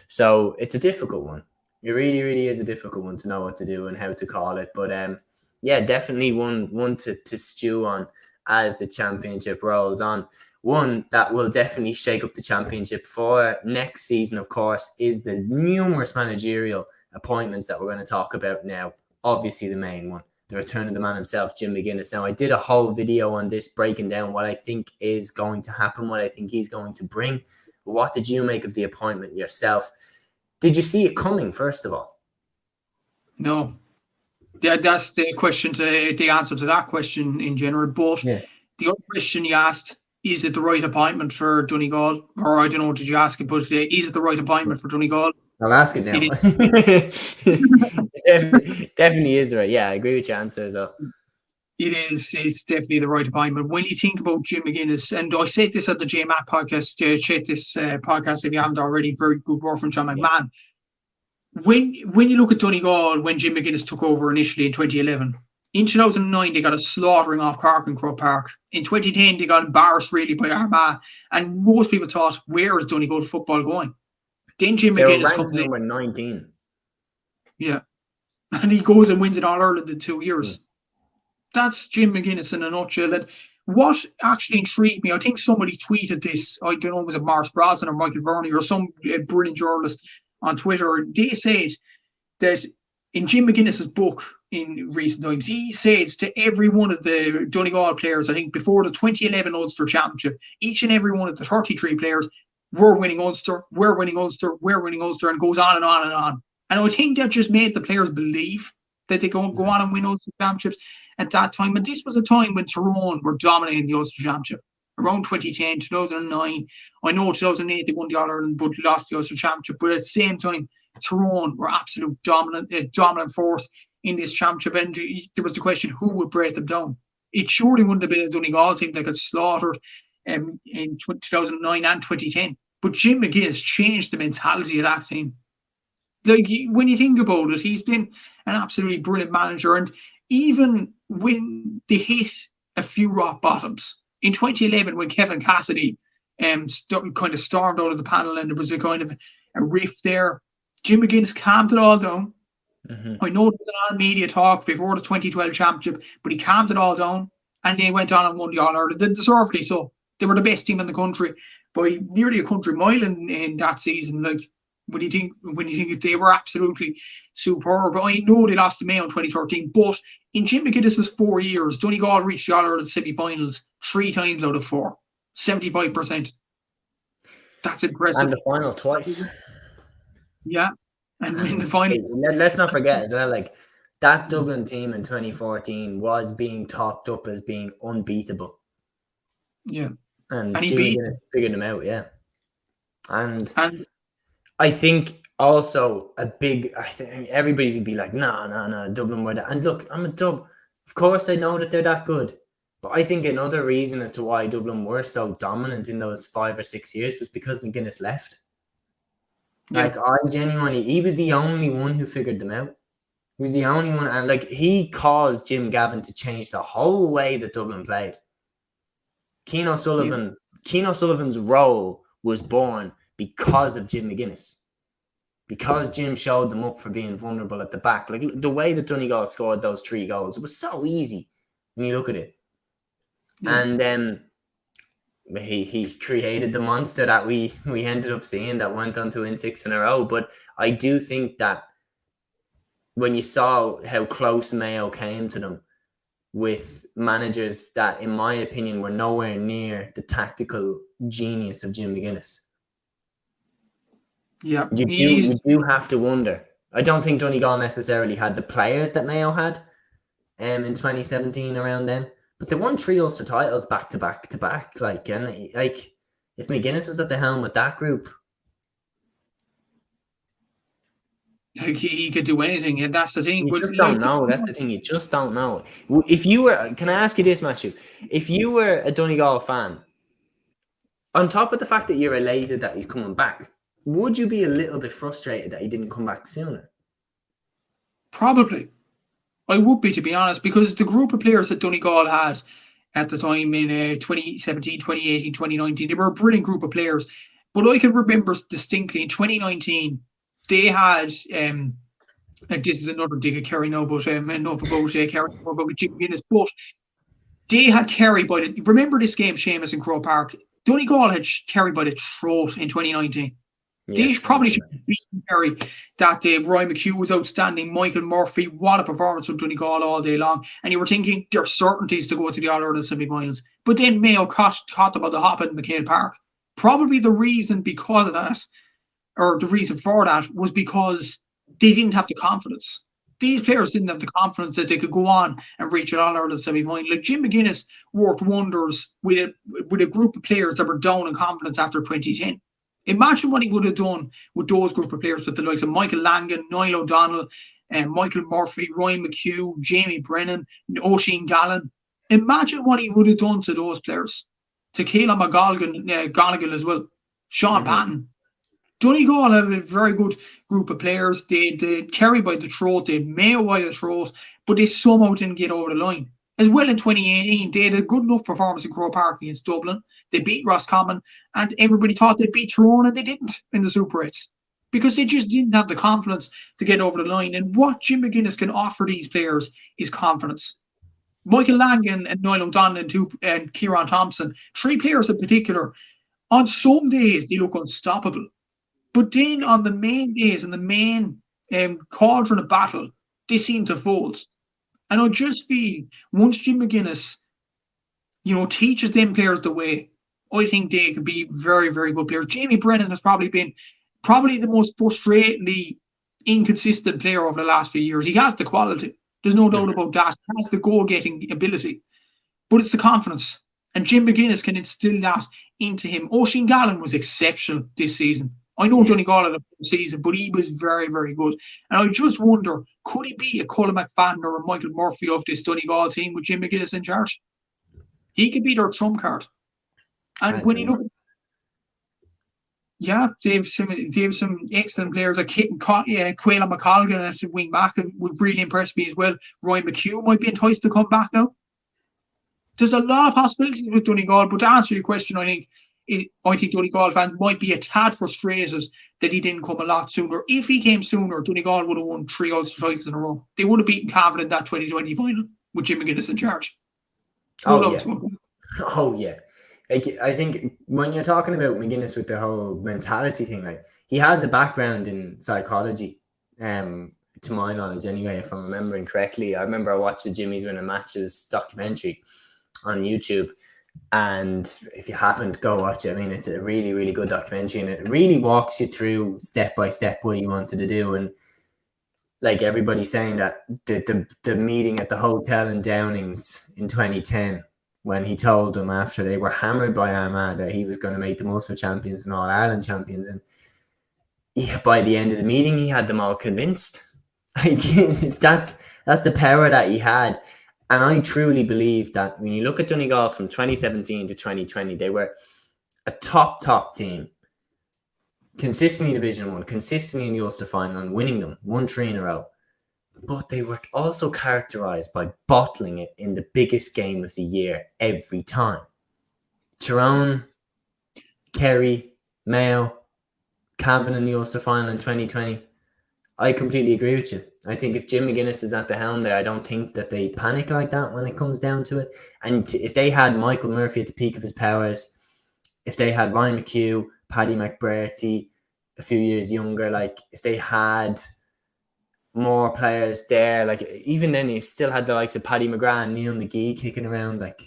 So it's a difficult one. It really, really is a difficult one to know what to do and how to call it. But yeah, definitely one to stew on as the championship rolls on. One that will definitely shake up the championship for next season, of course, is the numerous managerial appointments that we're going to talk about now. Obviously, the main one, the return of the man himself, Jim McGuinness. Now, I did a whole video on this breaking down what I think is going to happen, what I think he's going to bring. What did you make of the appointment yourself? Did you see it coming, first of all? No. That's the question, the answer to that question in general. But the other question you asked, is it the right appointment for Donegal? Or I don't know, did you ask it, but is it the right appointment for Donegal? I'll ask it now. It definitely is right. Yeah, I agree with your answer as well. It's definitely the right appointment. When you think about Jim McGuinness, and I said this at the JMAC podcast, check this podcast if you haven't already, very good work from John McMahon. When you look at Donegal, when Jim McGuinness took over initially in 2011, in 2009 they got a slaughtering off Cork and Croke Park. In 2010 they got embarrassed really by Armagh, and most people thought, where is Donegal football going? Then Jim McGuinness comes in. Number 19. Yeah, and he goes and wins it All Ireland in 2 years. That's Jim McGuinness in a nutshell. And what actually intrigued me, I think somebody tweeted this, I don't know, was it Mars Brosnan or Michael Verney or some brilliant journalist on Twitter. They said that in Jim McGuinness's book in recent times, he said to every one of the Donegal players, I think before the 2011 Ulster Championship, each and every one of the 33 players, we're winning Ulster, we're winning Ulster, we're winning Ulster, and goes on and on and on. And I think that just made the players believe that they go on and win Ulster Championships at that time. And this was a time when Tyrone were dominating the Ulster Championship. Around 2010, 2009. I know 2008 they won the All Ireland but lost the Ulster Championship. But at the same time, Tyrone were absolute dominant force in this championship. And there was the question, who would break them down? It surely wouldn't have been a Donegal team that got slaughtered in 2009 and 2010. But Jim McGuinness changed the mentality of that team. Like, when you think about it, he's been an absolutely brilliant manager. And even when they hit a few rock bottoms, in 2011, when Kevin Cassidy kind of stormed out of the panel and there was a kind of a rift there, Jim McGuinness calmed it all down. I know there was a lot of media talk before the 2012 championship, but he calmed it all down and they went on and won the All Ireland. Deservedly so. They were the best team in the country by nearly a country mile in that season. Like, when you think they were absolutely superb. I know they lost to Mayo in 2013, but in Jim McGuinness's 4 years, Donegal reached the All Ireland semi-finals 3 times out of 4, 75%. That's impressive. And the final twice. Yeah, and in the final. Let's not forget as well, like that Dublin team in 2014 was being talked up as being unbeatable. Yeah, and Jim McGuinness figured them out. Yeah, and I think also a big. I think everybody's gonna be like, no, Dublin were that. And look, I'm a Dub. Of course, I know that they're that good. But I think another reason as to why Dublin were so dominant in those 5 or 6 years was because McGuinness left. Yeah. Like, I genuinely, he was the only one who figured them out. He was the only one, and like he caused Jim Gavin to change the whole way that Dublin played. Keane O'Sullivan's role was born because of Jim McGuinness. Because Jim showed them up for being vulnerable at the back. Like the way that Donegal scored those 3 goals, it was so easy when you look at it. Yeah. And then he created the monster that we ended up seeing that went on to win 6 in a row. But I do think that when you saw how close Mayo came to them with managers that, in my opinion, were nowhere near the tactical genius of Jim McGuinness. Yeah. You do have to wonder. I don't think Donegal necessarily had the players that Mayo had in 2017 around then, but they won 3 Ulster titles back to back to back. Like if McGuinness was at the helm with that group, like he could do anything, and that's the thing. you But just don't know. That's the thing. You just don't know. If you were, can I ask you this, Matthew? If you were a Donegal fan, on top of the fact that you're elated that he's coming back, would you be a little bit frustrated that he didn't come back sooner? probably I would be, to be honest, because the group of players that Donegal had at the time in 2017, 2018, 2019, they were a brilliant group of players. But I can remember distinctly in 2019, they had, like this is another dig at Kerry now, but enough about Kerry, more about Jim McGuinness. But they had Kerry by the, remember this game, Seamus in Croke Park? Donegal had Kerry by the throat in 2019. They probably should have beaten Kerry. That day, Roy McHugh was outstanding. Michael Murphy, what a performance from Donegal all day long. And you were thinking there's certainties to go to the All-Ireland semi-finals. But then Mayo caught them on the hop at McHale Park. Probably the reason because of that, or the reason for that, was because they didn't have the confidence. These players didn't have the confidence that they could go on and reach an All-Ireland semi-final. Like Jim McGuinness worked wonders with a group of players that were down in confidence after 2010. Imagine what he would have done with those group of players with the likes of Michael Langan, Niall O'Donnell, Michael Murphy, Ryan McHugh, Jamie Brennan, Oisin Gallen. Imagine what he would have done to those players. To Caelan McGonigal as well. Sean Patton. Donegal had a very good group of players. They Kerry by the throat, they Mayo by the throat, but they somehow didn't get over the line. As well in 2018, they had a good enough performance in Croke Park against Dublin. They beat Roscommon, and everybody thought they'd beat Tyrone, and they didn't in the Super 8s because they just didn't have the confidence to get over the line. And what Jim McGuinness can offer these players is confidence. Michael Langan and Niall O'Donnell and Kieran Thompson, 3 players in particular, on some days they look unstoppable. But then on the main days and the main cauldron of battle, they seem to fold. And I just feel once Jim McGuinness, teaches them players the way, I think they could be very, very good players. Jamie Brennan has probably been the most frustratingly inconsistent player over the last few years. He has the quality. There's no doubt about that. He has the goal-getting ability. But it's the confidence. And Jim McGuinness can instill that into him. Oisin Gallen was exceptional this season. I know Donegal had a poor season, but he was very, very good. And I just wonder, could he be a Colin McFadden or a Michael Murphy of this Donegal team with Jim McGuinness in charge? He could be their trump card. And when you look, they have some excellent players like Caelan McColgan at wing back, and would really impress me as well. Ryan McHugh might be enticed to come back now. There's a lot of possibilities with Donegal, but to answer your question, I think Donegal fans might be a tad frustrated that he didn't come a lot sooner. If he came sooner, Donegal would have won 3 Ulster titles in a row. They would have beaten Cavan in that 2020 final with Jim McGuinness in charge. Oh yeah. Like, I think when you're talking about McGuinness with the whole mentality thing, like he has a background in psychology, to my knowledge anyway, if I'm remembering correctly. I remember I watched the Jimmy's Winning Matches documentary on YouTube. And if you haven't, go watch it. I mean, it's a really, really good documentary, and it really walks you through step by step what he wanted to do. And like everybody's saying that the meeting at the hotel in Downings in 2010, when he told them after they were hammered by Armagh that he was going to make them Ulster champions and All Ireland champions, and by the end of the meeting, he had them all convinced. Like, that's the power that he had. And I truly believe that when you look at Donegal from 2017 to 2020, they were a top team. Consistently Division 1, consistently in the Ulster final and winning them 1-3 in a row. But they were also characterised by bottling it in the biggest game of the year every time. Tyrone, Kerry, Mayo, Cavan in the Ulster final in 2020. I completely agree with you. I think if Jim McGuinness is at the helm there, I don't think that they panic like that when it comes down to it. And if they had Michael Murphy at the peak of his powers, if they had Ryan McHugh, Paddy McBrearty, a few years younger, like if they had more players there, like even then you still had the likes of Paddy McGrath and Neil McGee kicking around. Like,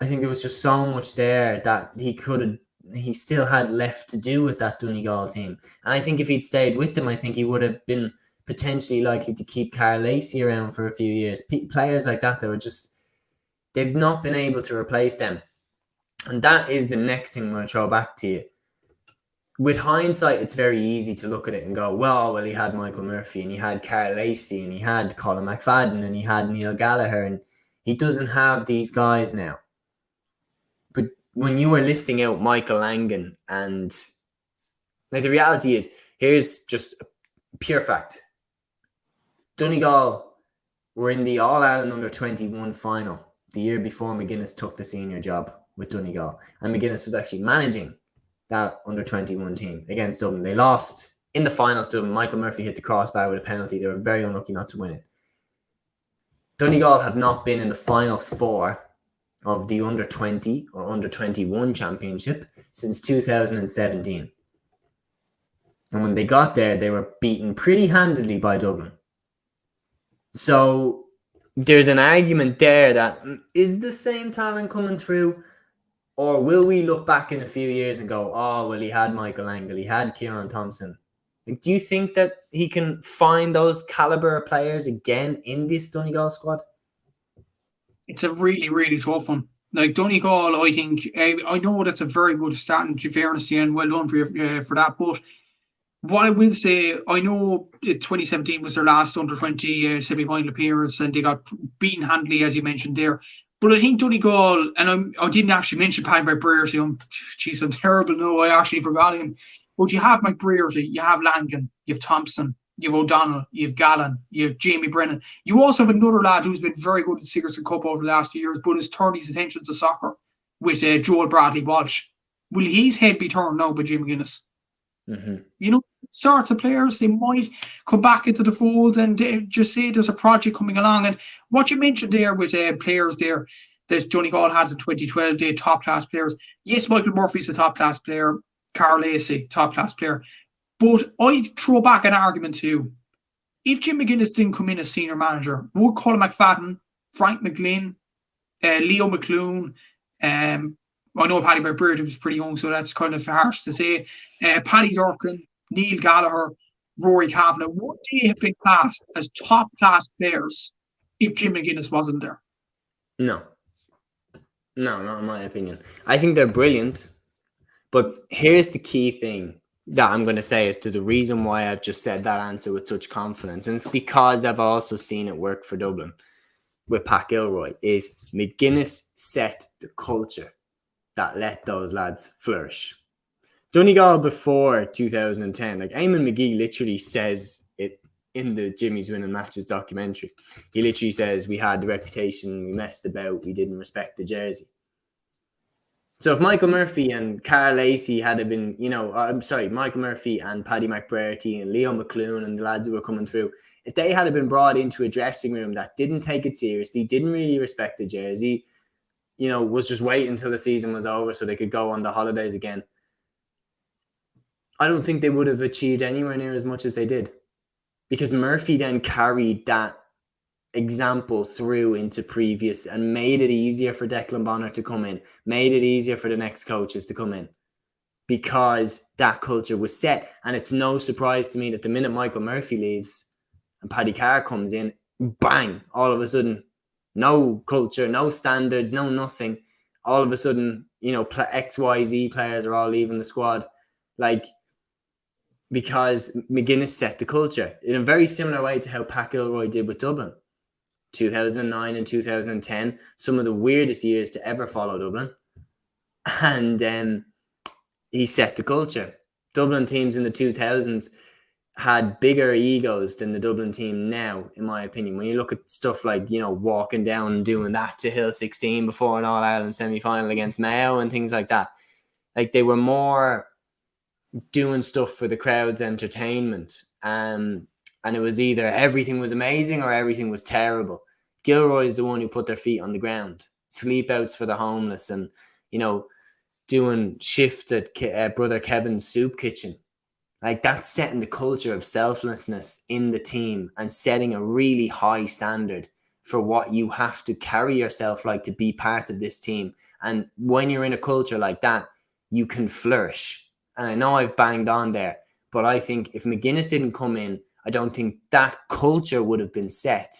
I think there was just so much there that he still had left to do with that Donegal team. And I think if he'd stayed with them, I think he would have been potentially likely to keep Carl Lacey around for a few years. Players like that were just, they've not been able to replace them. And that is the next thing I'm going to throw back to you. With hindsight, it's very easy to look at it and go, well, he had Michael Murphy and he had Carl Lacey and he had Colin McFadden and he had Neil Gallagher, and he doesn't have these guys now. But when you were listing out Michael Langan, and like, the reality is, here's just a pure fact. Donegal were in the All-Ireland Under-21 final the year before McGuinness took the senior job with Donegal. And McGuinness was actually managing that Under-21 team against Dublin. They lost in the final to them. Michael Murphy hit the crossbar with a penalty. They were very unlucky not to win it. Donegal have not been in the final four of the Under-20 or Under-21 championship since 2017. And when they got there, they were beaten pretty handily by Dublin. So there's an argument there that is the same talent coming through, or will we look back in a few years and go, oh, well, he had Michael Angle, he had Kieran Thompson. Like, do you think that he can find those caliber players again in this Donegal squad? It's a really, really tough one. Like Donegal, I think, I know that's a very good start, in fairness to you, and well done for that. But what I will say, I know 2017 was their last under-20 semi-final appearance, and they got beaten handily, as you mentioned there. But I think Donegal, and I didn't actually mention Paddy McBrearty. I'm terrible. No, I actually forgot him. But you have McBrearty, you have Langan, you have Thompson, you have O'Donnell, you have Gallen, you have Jamie Brennan. You also have another lad who's been very good at Sigerson Cup over the last few years, but has turned his attention to soccer with Joel Bradley Walsh. Will his head be turned now by Jim McGuinness? Mm-hmm. You know, sorts of players, they might come back into the fold and just say there's a project coming along. And what you mentioned there with players there that Donegal had in 2012, they top class players. Yes, Michael Murphy's a top class player, Carl Lacey, top class player. But I throw back an argument too. If Jim McGuinness didn't come in as senior manager, would Colin McFadden, Frank McGlynn, Leo McClune, I know Paddy McBrearty was pretty young, so that's kind of harsh to say. Paddy Durkin, Neil Gallagher, Rory Kavanagh, would they have been classed as top class players if Jim McGuinness wasn't there? No, not in my opinion. I think they're brilliant, but here's the key thing that I'm going to say as to the reason why I've just said that answer with such confidence, and it's because I've also seen it work for Dublin with Pat Gilroy, is McGuinness set the culture that let those lads flourish. Donegal before 2010, like Eamon McGee literally says it in the Jimmy's Winning Matches documentary. He literally says, we had the reputation, we messed about, we didn't respect the jersey. So if Michael Murphy and Carl Lacey had been, Michael Murphy and Paddy McBrearty and Leo McClune and the lads who were coming through, if they had been brought into a dressing room that didn't take it seriously, didn't really respect the jersey, was just waiting until the season was over so they could go on the holidays again, I don't think they would have achieved anywhere near as much as they did. Because Murphy then carried that example through into previous and made it easier for Declan Bonner to come in, made it easier for the next coaches to come in, because that culture was set. And it's no surprise to me that the minute Michael Murphy leaves and Paddy Carr comes in, bang, all of a sudden, no culture, no standards, no nothing. All of a sudden, XYZ players are all leaving the squad. Like, because McGuinness set the culture in a very similar way to how Pat Gilroy did with Dublin. 2009 and 2010, some of the weirdest years to ever follow Dublin. And he set the culture. Dublin teams in the 2000s had bigger egos than the Dublin team now, in my opinion. When you look at stuff like, walking down and doing that to Hill 16 before an All-Ireland semi-final against Mayo and things like that. Like, they were more doing stuff for the crowd's entertainment. And it was either everything was amazing or everything was terrible. Gilroy is the one who put their feet on the ground. Sleep outs for the homeless and, doing shift at Brother Kevin's soup kitchen. Like, that's setting the culture of selflessness in the team and setting a really high standard for what you have to carry yourself like to be part of this team. And when you're in a culture like that, you can flourish. And I know I've banged on there, but I think if McGuinness didn't come in, I don't think that culture would have been set.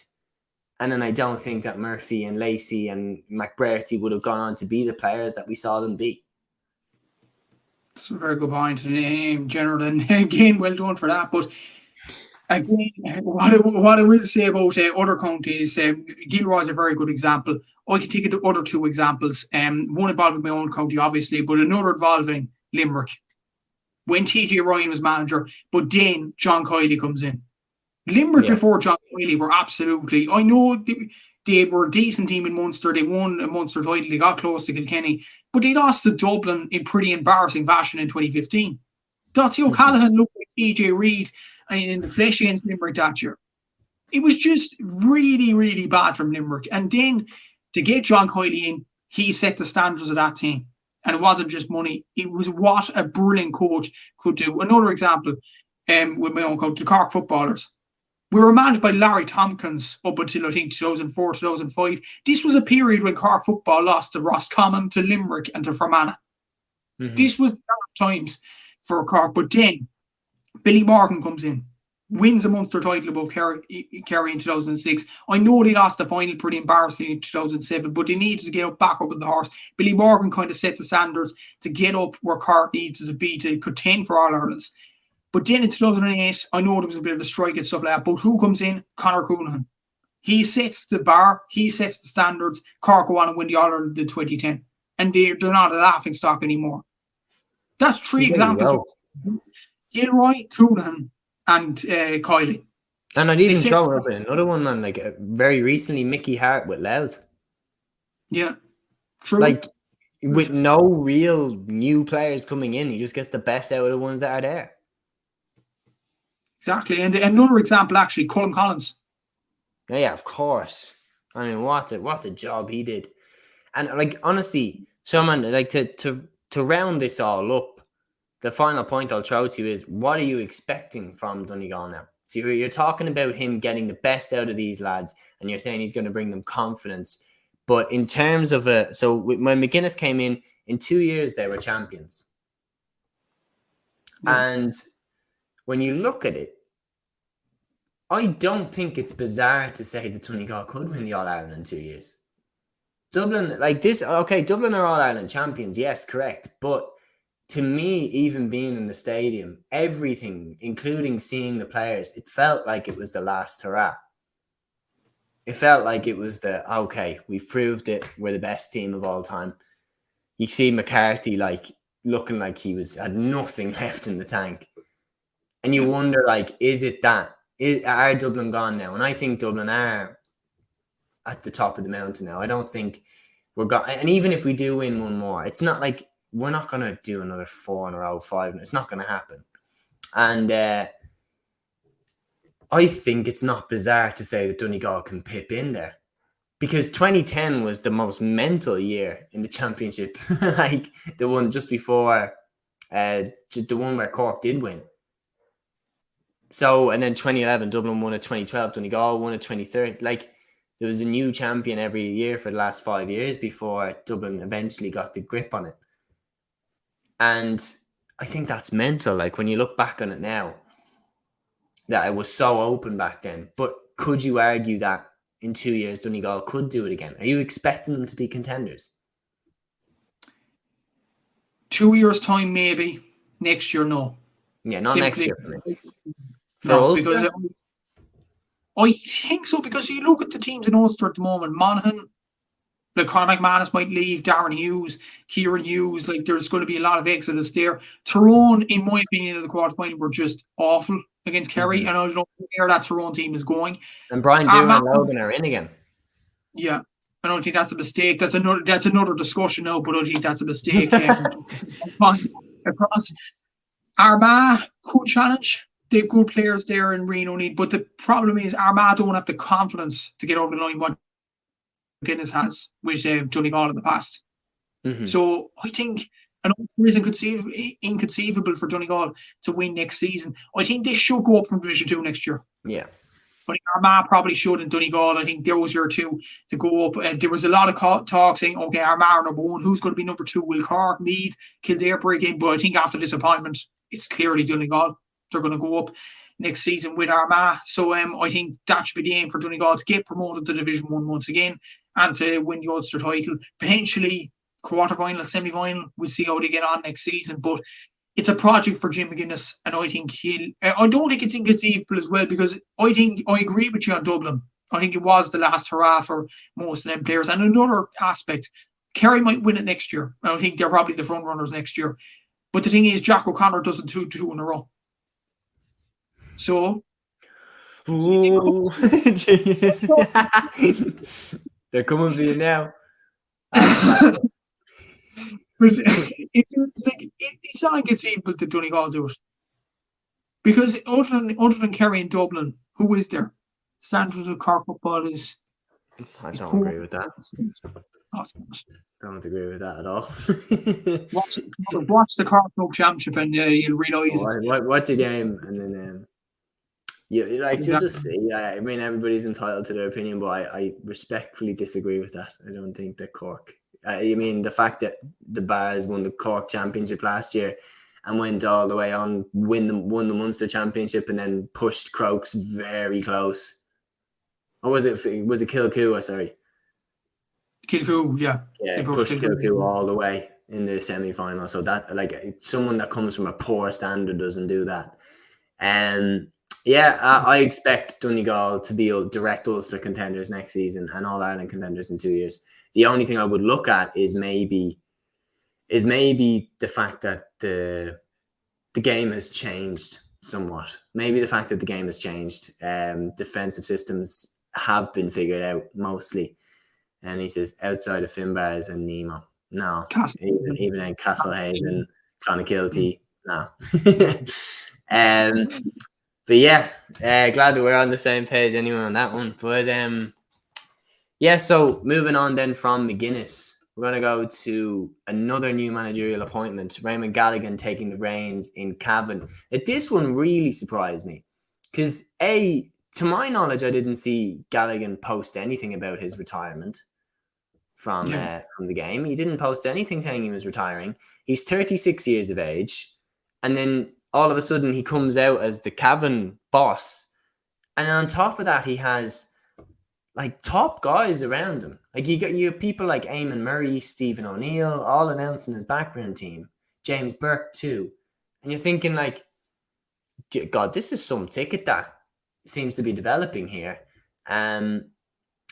And then I don't think that Murphy and Lacey and McBrearty would have gone on to be the players that we saw them be. It's a very good point in general, and again, well done for that. But again, what I will say about other counties, Gilroy is a very good example. I can take the other two examples. One involving my own county, obviously, but another involving Limerick. When TJ Ryan was manager, but then John Kiley comes in. Limerick before John Kiley were absolutely, I know they were a decent team in Munster. They won a Munster title. They got close to Kilkenny, but they lost to Dublin in pretty embarrassing fashion in 2015. Dottie O'Callaghan looked like PJ Reid in the flesh against Limerick that year. It was just really, really bad from Limerick. And then to get John Kiley in, he set the standards of that team. And it wasn't just money. It was what a brilliant coach could do. Another example with my own coach, the Cork footballers. We were managed by Larry Tompkins up until, I think, 2004, 2005. This was a period when Cork football lost to Roscommon, to Limerick and to Fermanagh. This was dark times for Cork. But then Billy Morgan comes in, wins a Munster title above Kerry in 2006. I know they lost the final pretty embarrassingly in 2007, but they needed to get back up with the horse. Billy Morgan kind of set the standards to get up where Cork needed to be to contend for All-Irelands. But then in 2008, I know there was a bit of a strike and stuff like that, but who comes in? Conor Coonahan. He sets the bar, he sets the standards. Cork go on and win the All-Ireland in 2010. And they're not a laughing stock anymore. That's three examples. Well. Gilroy, Coonahan, and Kiley. And I'd even throw up another one, man, like very recently, Mickey Hart with Louth. Yeah, true. Like, with no real new players coming in, he just gets the best out of the ones that are there. Exactly. And another example, actually, Colm Collins. Yeah, of course. I mean, what a job he did. And, like, honestly, so, man, like, to round this all up, the final point I'll throw to you is, what are you expecting from Donegal now? See, you're talking about him getting the best out of these lads, and you're saying he's going to bring them confidence. But in terms of so when McGuinness came in 2 years, they were champions. Yeah. And when you look at it, I don't think it's bizarre to say that Donegal could win the All-Ireland in 2 years. Dublin, like this, okay, Dublin are All-Ireland champions, yes, correct. But to me, even being in the stadium, everything, including seeing the players, it felt like it was the last hurrah. It felt like it was okay, we've proved it, we're the best team of all time. You see McCarthy like looking like he had nothing left in the tank. And you wonder, like, is it that? Are Dublin gone now? And I think Dublin are at the top of the mountain now. I don't think we're gone. And even if we do win one more, it's not like we're not going to do another 4 in a row, 5. It's not going to happen. And I think it's not bizarre to say that Donegal can pip in there, because 2010 was the most mental year in the championship, like the one just before, the one where Cork did win. So, and then 2011, Dublin won it. 2012, Donegal won it. 2013, like there was a new champion every year for the last 5 years before Dublin eventually got the grip on it. And I think that's mental. Like when you look back on it now, that it was so open back then. But could you argue that in 2 years, Donegal could do it again? Are you expecting them to be contenders? 2 years' time, maybe. Next year, no. Yeah, not next Simply, year for me. For no, because Ulster? I think so. Because you look at the teams in Ulster at the moment, Monaghan, like Conor McManus might leave, Darren Hughes, Kieran Hughes. Like there's going to be a lot of exodus there. Tyrone, in my opinion, in the quarterfinal were just awful against Kerry, and I don't know where that Tyrone team is going. And Brian Dewar and Logan are in again. Yeah, I don't think that's a mistake. That's another discussion now, but I think that's a mistake. Across Armagh could challenge. They have good players there in Reno need, but the problem is Armagh don't have the confidence to get over the line what Guinness has, which they've Donegal in the past. So I think it isn't inconceivable for Donegal to win next season. I think they should go up from Division 2 next year. Yeah. But Armagh probably should in Donegal. I think those are two to go up. And there was a lot of talk saying, okay, Armagh are number one. Who's going to be number two? Will Cork, Meath, Kildare break in? But I think after disappointment, it's clearly Donegal. They're going to go up next season with Armagh. So I think that should be the aim for Donegal to get promoted to Division 1 once again and to win the Ulster title. Potentially quarter-final, semi-final. We'll see how they get on next season. But it's a project for Jim McGuinness, and I think I don't think it's inconceivable as well, because I agree with you on Dublin. I think it was the last hurrah for most of them players. And another aspect, Kerry might win it next year. I think they're probably the front runners next year. But the thing is, Jack O'Connor does it two in a row. So they're coming for you now. But it's not inconceivable that Donegal do it. Because other than Kerry and Dublin, who is there? Standard of Cork football is. I don't agree with that. Don't agree with that at all. watch the Cork Club Championship and you'll realise watch a game and then you'll just see. I mean, everybody's entitled to their opinion, but I respectfully disagree with that. I don't think that Cork. I mean, the fact that the Bars won the Cork Championship last year and went all the way on, won the Munster Championship, and then pushed Crokes very close. Or was it Kilcoo? Sorry. Kilcoo, yeah. Yeah, pushed Kilcoo all the way in the semi-final. So that, like, someone that comes from a poor standard doesn't do that. And I expect Donegal to be direct Ulster contenders next season and All-Ireland contenders in 2 years. The only thing I would look at is maybe the fact that the game has changed somewhat. Maybe the fact that the game has changed. Defensive systems have been figured out mostly. And he says outside of Finbars and Nemo. No. Even in Castlehaven, Clonakilty, no. But yeah, glad that we're on the same page anyway on that one. But so moving on then from McGuinness, we're going to go to another new managerial appointment, Raymond Galligan taking the reins in Cavan. This one really surprised me because to my knowledge, I didn't see Galligan post anything about his retirement from the game. He didn't post anything saying he was retiring. He's 36 years of age, and then all of a sudden he comes out as the Cavan boss, and then on top of that he has like top guys around him. Like you have people like Eamon Murray, Stephen O'Neill, all announcing his background team. James Burke too, and you're thinking like, God, this is some ticket that seems to be developing here.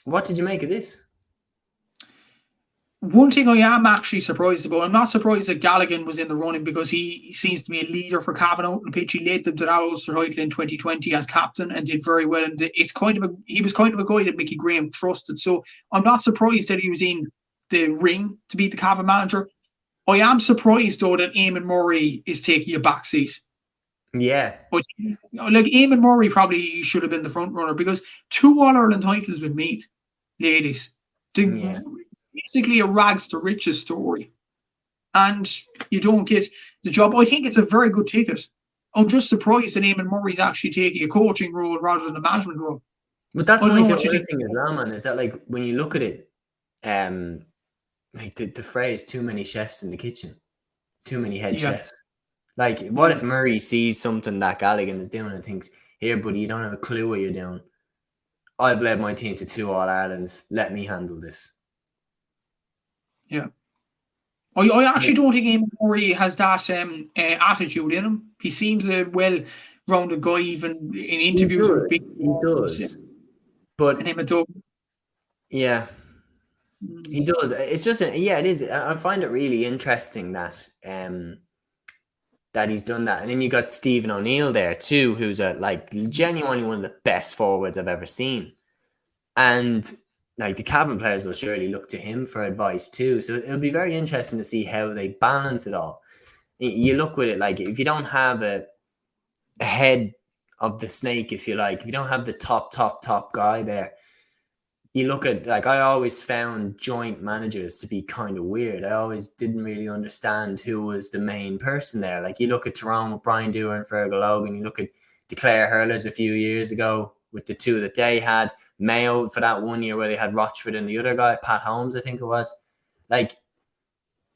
What did you make of this? One thing I am actually surprised about, I'm not surprised that Galligan was in the running because he seems to be a leader for Cavan out on the pitch. He led them to that Ulster title in 2020 as captain and did very well. And he was kind of a guy that Mickey Graham trusted. So I'm not surprised that he was in the ring to be the Cavan manager. I am surprised though that Eamon Murray is taking a back seat. Yeah. But like Eamon Murray probably should have been the front runner because 2 All-Ireland titles with Meath, ladies. Basically a rags to riches story, and you don't get the job. I think it's a very good ticket. I'm just surprised that Eamon Murray's actually taking a coaching role rather than a management role. But that's my other thing as well, man, is that like when you look at it, like the phrase "too many chefs in the kitchen," too many head chefs. Like, what if Murray sees something that Galligan is doing and thinks, "Here, buddy, you don't have a clue what you're doing. I've led my team to 2 All-Irelands. Let me handle this." Yeah. I actually don't think Eamon Murray has that attitude in him. He seems a well-rounded guy, even in interviews with big He does. But him and Doug. yeah, he does. It's just yeah, it is. I find it really interesting that that he's done that. And then you got Stephen O'Neill there too, who's genuinely one of the best forwards I've ever seen. And like the Cavan players will surely look to him for advice too. So it'll be very interesting to see how they balance it all. You look with it like if you don't have a head of the snake, if you like, if you don't have the top guy there, you look at, like, I always found joint managers to be kind of weird. I always didn't really understand who was the main person there. Like, you look at Tyrone with Brian Dewar and Fergal Logan, you look at the Clare Hurlers a few years ago with the two that they had, Mayo for that 1 year where they had Rochford and the other guy, Pat Holmes, I think it was. Like,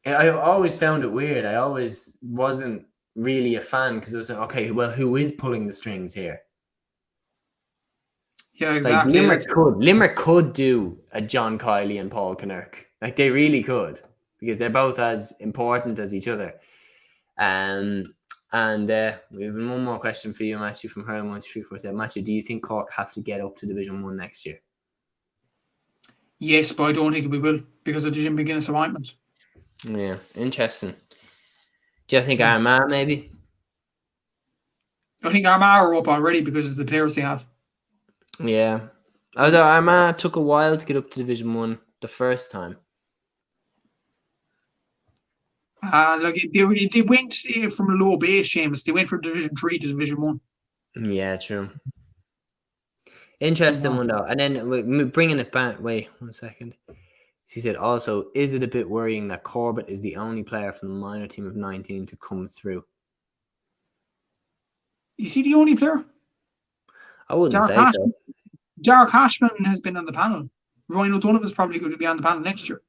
I always found it weird. I always wasn't really a fan because it was like, okay, well, who is pulling the strings here? Yeah, exactly. Like Limerick could do a John Kiley and Paul Kinnerk. Like they really could, because they're both as important as each other. And we have one more question for you, Matthew, from Hurling 1347. Matthew, do you think Cork have to get up to Division 1 next year? Yes, but I don't think we will because of the Jim McGuinness appointment. Yeah, interesting. Do you think Armagh maybe? I think Armagh are up already because of the players they have. Yeah. Although Armagh took a while to get up to Division 1 the first time. They went from a low base, Seamus. They went from Division 3 to Division 1. Yeah, true. Interesting one, though. And then bringing it back. Wait 1 second. She said, also, is it a bit worrying that Corbett is the only player from the minor team of 19 to come through? Is he the only player? I wouldn't say so. Derek Hashman has been on the panel. Ryan O'Donovan is probably going to be on the panel next year.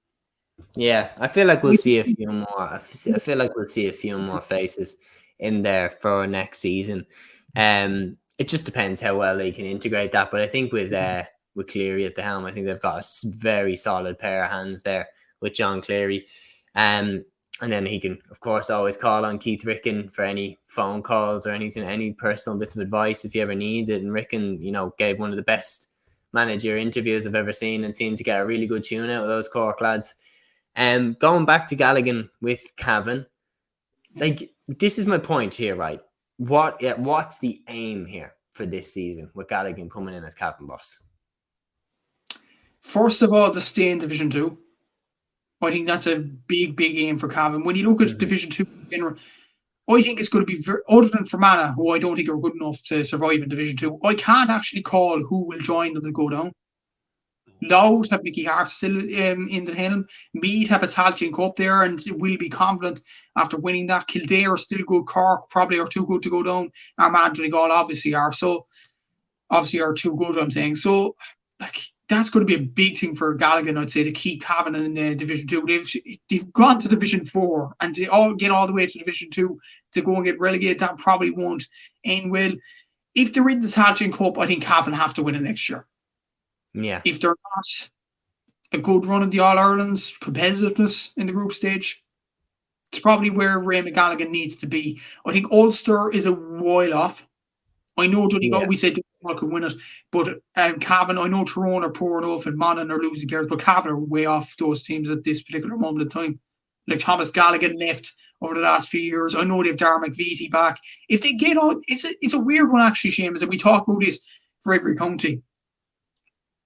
Yeah, I feel like we'll see a few more. I feel like we'll see a few more faces in there for next season. It just depends how well they can integrate that. But I think with Cleary at the helm, I think they've got a very solid pair of hands there with John Cleary. And then he can, of course, always call on Keith Ricken for any phone calls or anything, any personal bits of advice if he ever needs it. And Ricken, gave one of the best manager interviews I've ever seen and seemed to get a really good tune out of those Cork lads. Going back to Galligan with Cavan, like, this is my point here, right? What's the aim here for this season with Galligan coming in as Cavan boss? First of all, to stay in Division 2. I think that's a big aim for Cavan. When you look at Division 2 in general, I think it's going to be other than Fermanagh, who I don't think are good enough to survive in Division 2. I can't actually call who will join them to go down. Louth have Mickey Hart still in the helm. Meath have a Tailteann Cup there and will be confident after winning that. Kildare are still good. Cork probably are too good to go down. Armagh Donegal obviously are too good, I'm saying. So, like, that's going to be a big thing for Galligan, I'd say, to keep Cavan in Division 2. They've gone to Division 4 and to get all the way to Division 2 to go and get relegated. That probably won't end well. If they're in the Tailteann Cup, I think Cavan have to win it next year. Yeah. If they're not, a good run in the All-Ireland's competitiveness in the group stage, it's probably where Ray McGalligan needs to be. I think Ulster is a while off. I know Donegal, we said Donegal could win it, but Cavan, I know Tyrone are poor enough and Monaghan are losing players, but Cavan are way off those teams at this particular moment in time. Like Thomas Galligan left over the last few years. I know they have Darragh McVitie back. If they get on, it's a weird one actually, Seamus, and we talk about this for every county.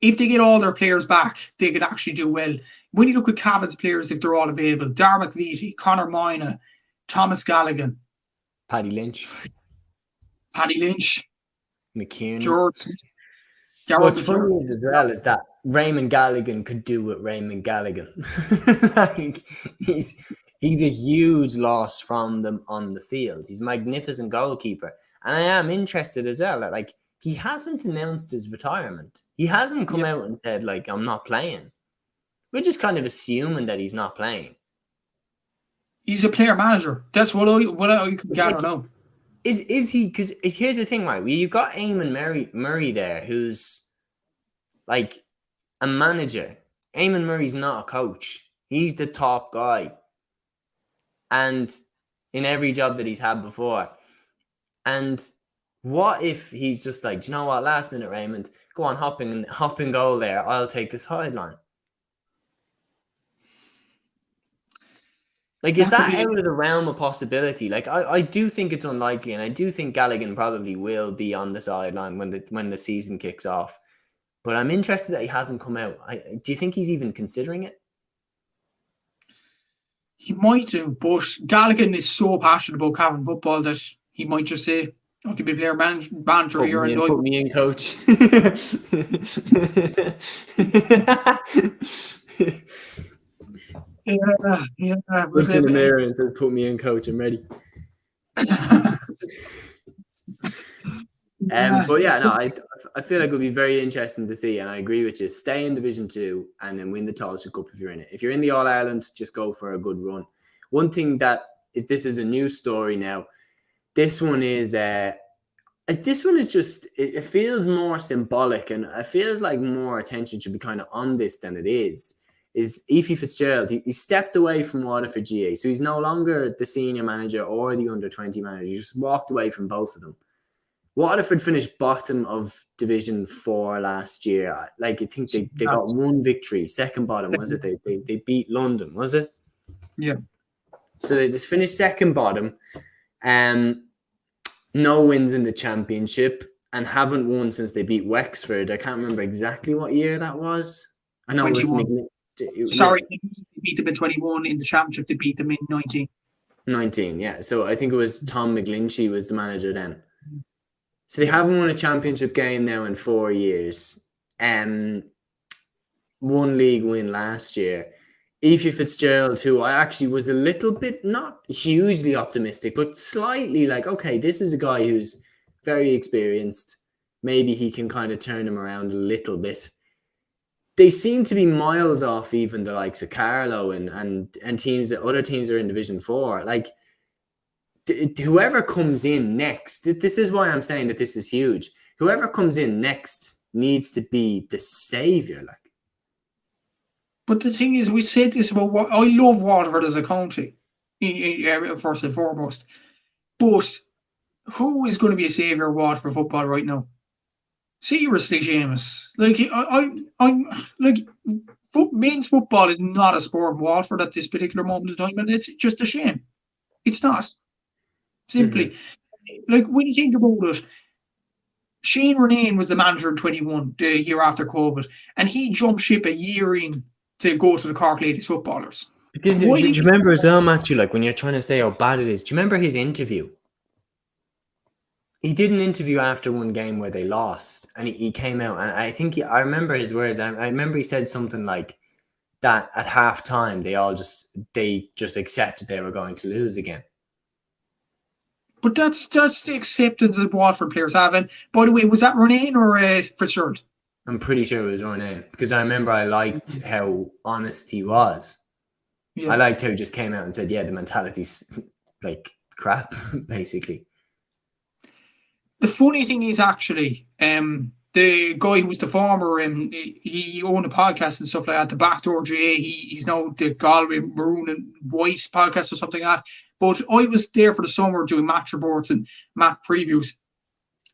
If they get all their players back, they could actually do well. When you look at Cavan's players, if they're all available, Darragh McVitie, Conor Moyna, Thomas Galligan, Paddy Lynch, McKeon. George. What's funny as well is that Raymond Galligan could do what Raymond Galligan. Like, he's a huge loss from them on the field. He's a magnificent goalkeeper. And I am interested as well that, like, he hasn't announced his retirement. He hasn't come out and said, like, I'm not playing. We're just kind of assuming that he's not playing. He's a player manager. That's what I can gather now. Is he? Because here's the thing, right? You've got Eamon Murray there, who's like a manager. Eamon Murray's not a coach. He's the top guy. and in every job that he's had before. And what if he's just like, do you know what, last minute, Raymond, go on, hop in goal there. I'll take the sideline. Like, is that out of the realm of possibility? Like, I do think it's unlikely, and I do think Gallagher probably will be on the sideline when the season kicks off. But I'm interested that he hasn't come out. Do you think he's even considering it? He might do, but Gallagher is so passionate about Cavan football that he might just say, "I could be player manager here and put me in, coach." Yeah. Looks in the mirror and says, "Put me in, coach. I'm ready." But yeah, no, I feel like it would be very interesting to see, and I agree with you. Stay in Division 2 and then win the Taoiseach Cup if you're in it. If you're in the All Ireland, just go for a good run. One thing this is a new story now. This one is just, it feels more symbolic, and it feels like more attention should be kind of on this than it is Efi Fitzgerald. He stepped away from Waterford GA, so he's no longer the senior manager or the under-20 manager. He just walked away from both of them. Waterford finished bottom of Division 4 last year. Like, I think they got one victory, second bottom, was it? They beat London, was it? Yeah. So they just finished second bottom. No wins in the championship, and haven't won since they beat Wexford. I can't remember exactly what year that was. I know 21. Sorry, they beat them in 21. In the championship, they beat them in 19. 19, yeah. So I think it was Tom McGlinchey was the manager then. So they haven't won a championship game now in 4 years. One league win last year. Efi Fitzgerald, who I actually was a little bit, not hugely optimistic, but slightly like, okay, this is a guy who's very experienced. Maybe he can kind of turn him around a little bit. They seem to be miles off even the likes of Carlow and teams that other teams are in Division 4. Like, whoever comes in next, this is why I'm saying that this is huge. Whoever comes in next needs to be the saviour. Like, but the thing is, we said this about what I love Waterford as a county, first and foremost. But who is going to be a saviour of Waterford football right now? Seriously, Seamus. Like, I'm like, men's football is not a sport in Waterford at this particular moment in time, and it's just a shame. It's not. Simply, like, when you think about it, Shane Renane was the manager in 21, the year after COVID, and he jumped ship a year in to go to the Cork Ladies footballers. Do you remember as well, Matthew, like when you're trying to say how bad it is, do you remember his interview? He did an interview after one game where they lost, and he came out, and I think I remember his words. I remember he said something like that at halftime. They just accepted they were going to lose again. But that's the acceptance that Waterford players have. And by the way, was that Renane or Fitzgerald? I'm pretty sure it was Renane, because I remember I liked how honest he was. Yeah. I liked how he just came out and said, yeah, the mentality's like crap, basically. The funny thing is, actually, the guy who was the former, he owned a podcast and stuff like that, the Backdoor GA, he's now the Galway Maroon and White podcast or something like that. But I was there for the summer doing match reports and match previews.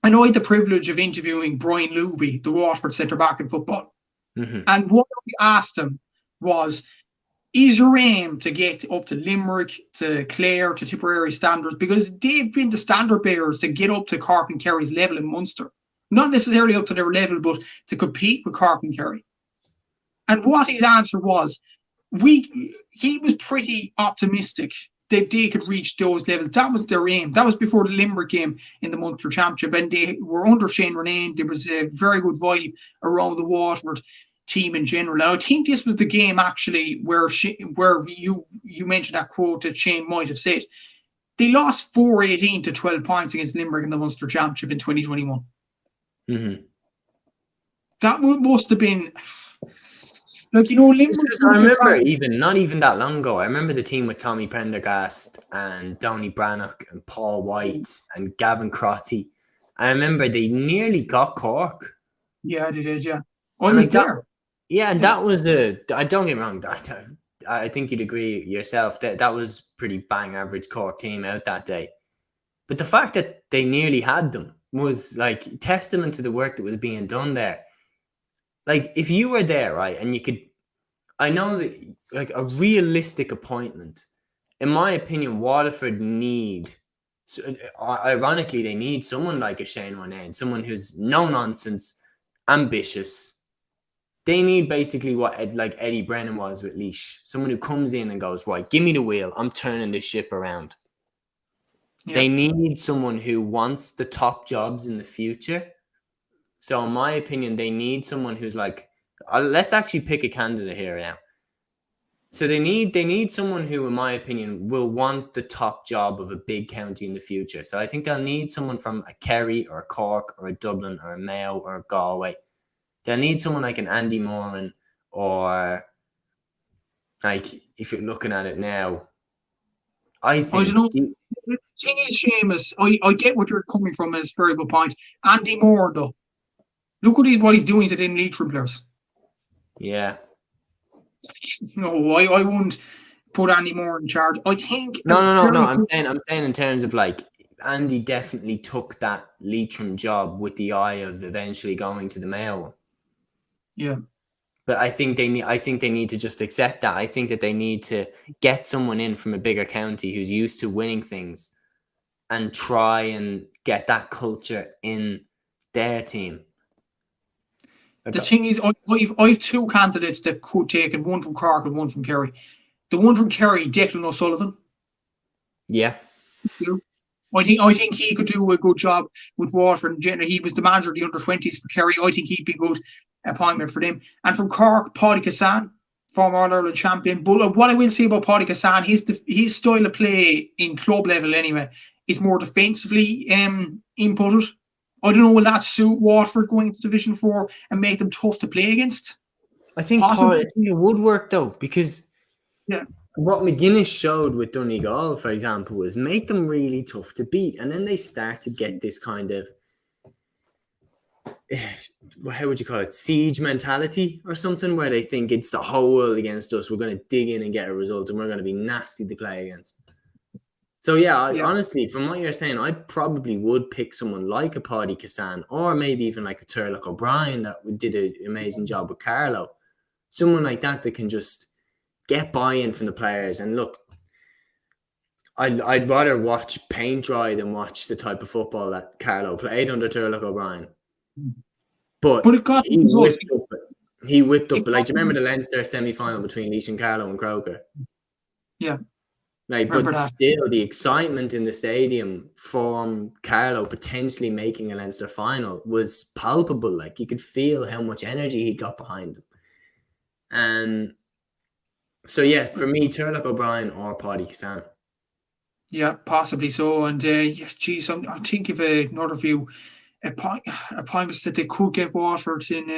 And I had the privilege of interviewing Brian Luby, the Waterford centre-back in football. Mm-hmm. And what we asked him was, is your aim to get up to Limerick, to Clare, to Tipperary standards? Because they've been the standard bearers to get up to Cork and Kerry's level in Munster. Not necessarily up to their level, but to compete with Cork and Kerry. And what his answer was, he was pretty optimistic that they could reach those levels. That was their aim. That was before the Limerick game in the Munster Championship. And they were under Shane Renane. There was a very good vibe around the Waterford team in general. Now, I think this was the game actually where you mentioned that quote that Shane might have said. They lost 4-18 to 12 points against Limerick in the Munster Championship in 2021. Mm-hmm. That must have been, like, Limerick. I remember not even that long ago. I remember the team with Tommy Prendergast and Donny Brannock and Paul White and Gavin Crotty. I remember they nearly got Cork. Yeah, they did. Yeah, I was there. Yeah, and that was I don't get me wrong. I think you'd agree yourself that that was pretty bang average Cork team out that day. But the fact that they nearly had them was like testament to the work that was being done there. Like if you were there, right, and you could, I know that like a realistic appointment, in my opinion, Waterford need. So, ironically, they need someone like a Shane Ronayne, someone who's no nonsense, ambitious. They need basically what like Eddie Brennan was with Laois, someone who comes in and goes, right, give me the wheel, I'm turning this ship around. Yeah. They need someone who wants the top jobs in the future. So, in my opinion, they need someone who's like, let's actually pick a candidate here now. So they need someone who, in my opinion, will want the top job of a big county in the future. So I think they'll need someone from a Kerry or a Cork or a Dublin or a Mayo or a Galway. They'll need someone like an Andy Moran, or like if you're looking at it now, I think. don't know. The thing is, Seamus, I get what you're coming from. It's a very good point. Andy Moore, though, look what he's doing to them Leitrim players. Yeah. No, I wouldn't put Andy Moore in charge. I think. No. I'm saying in terms of like Andy definitely took that Leitrim job with the eye of eventually going to the Mayo. Yeah. But I think they need to just accept that. I think that they need to get someone in from a bigger county who's used to winning things and try and get that culture in their team. The thing is, I've two candidates that could take it, one from Cork and one from Kerry. The one from Kerry, Declan O'Sullivan. Yeah. I think he could do a good job with Waterford in general. He was the manager of the under-20s for Kerry. I think he'd be a good appointment for them. And from Cork, Paddy Cassan, former All-Ireland champion. But what I will say about Paddy Cassan, his style of play in club level anyway is more defensively inputted. I don't know, will that suit Waterford going into Division 4 and make them tough to play against? I think it would work though, because what McGuinness showed with Donegal, for example, was make them really tough to beat, and then they start to get this kind of, how would you call it, siege mentality or something, where they think it's the whole world against us, we're going to dig in and get a result, and we're going to be nasty to play against. So honestly, from what you're saying, I probably would pick someone like a Paddy Cassan, or maybe even like a Turlock O'Brien that did an amazing job with Carlow. Someone like that can just get buy-in from the players. And look, I'd rather watch paint dry than watch the type of football that Carlow played under Turlock O'Brien. But it got he whipped up. Like, do you remember the Leinster semi-final between Laois and Carlow and Croker? Yeah. Like, but still, the excitement in the stadium from Carlow potentially making a Leinster final was palpable. Like, you could feel how much energy he got behind him. And so, yeah, for me, Turlock O'Brien or Paddy Cassan. Yeah, possibly so. And geez, I think of another few appointments that they could get Waterford in.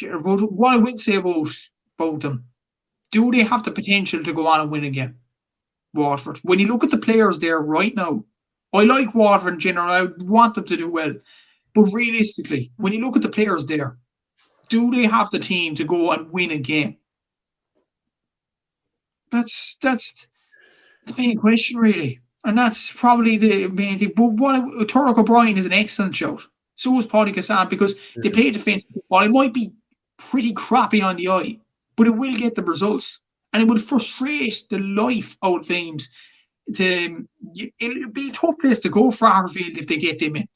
What I would say about them, do they have the potential to go on and win again? Waterford. When you look at the players there right now, I like Waterford in general. I want them to do well. But realistically, when you look at the players there, do they have the team to go and win a game? That's the main question, really. And that's probably the main thing. But Turlock O'Brien is an excellent shout. So is Paddy Cassan, because they play defensive football. It might be pretty crappy on the eye, but it will get the results. And it will frustrate the life out of teams. It'll be a tough place to go for Arfield if they get them in.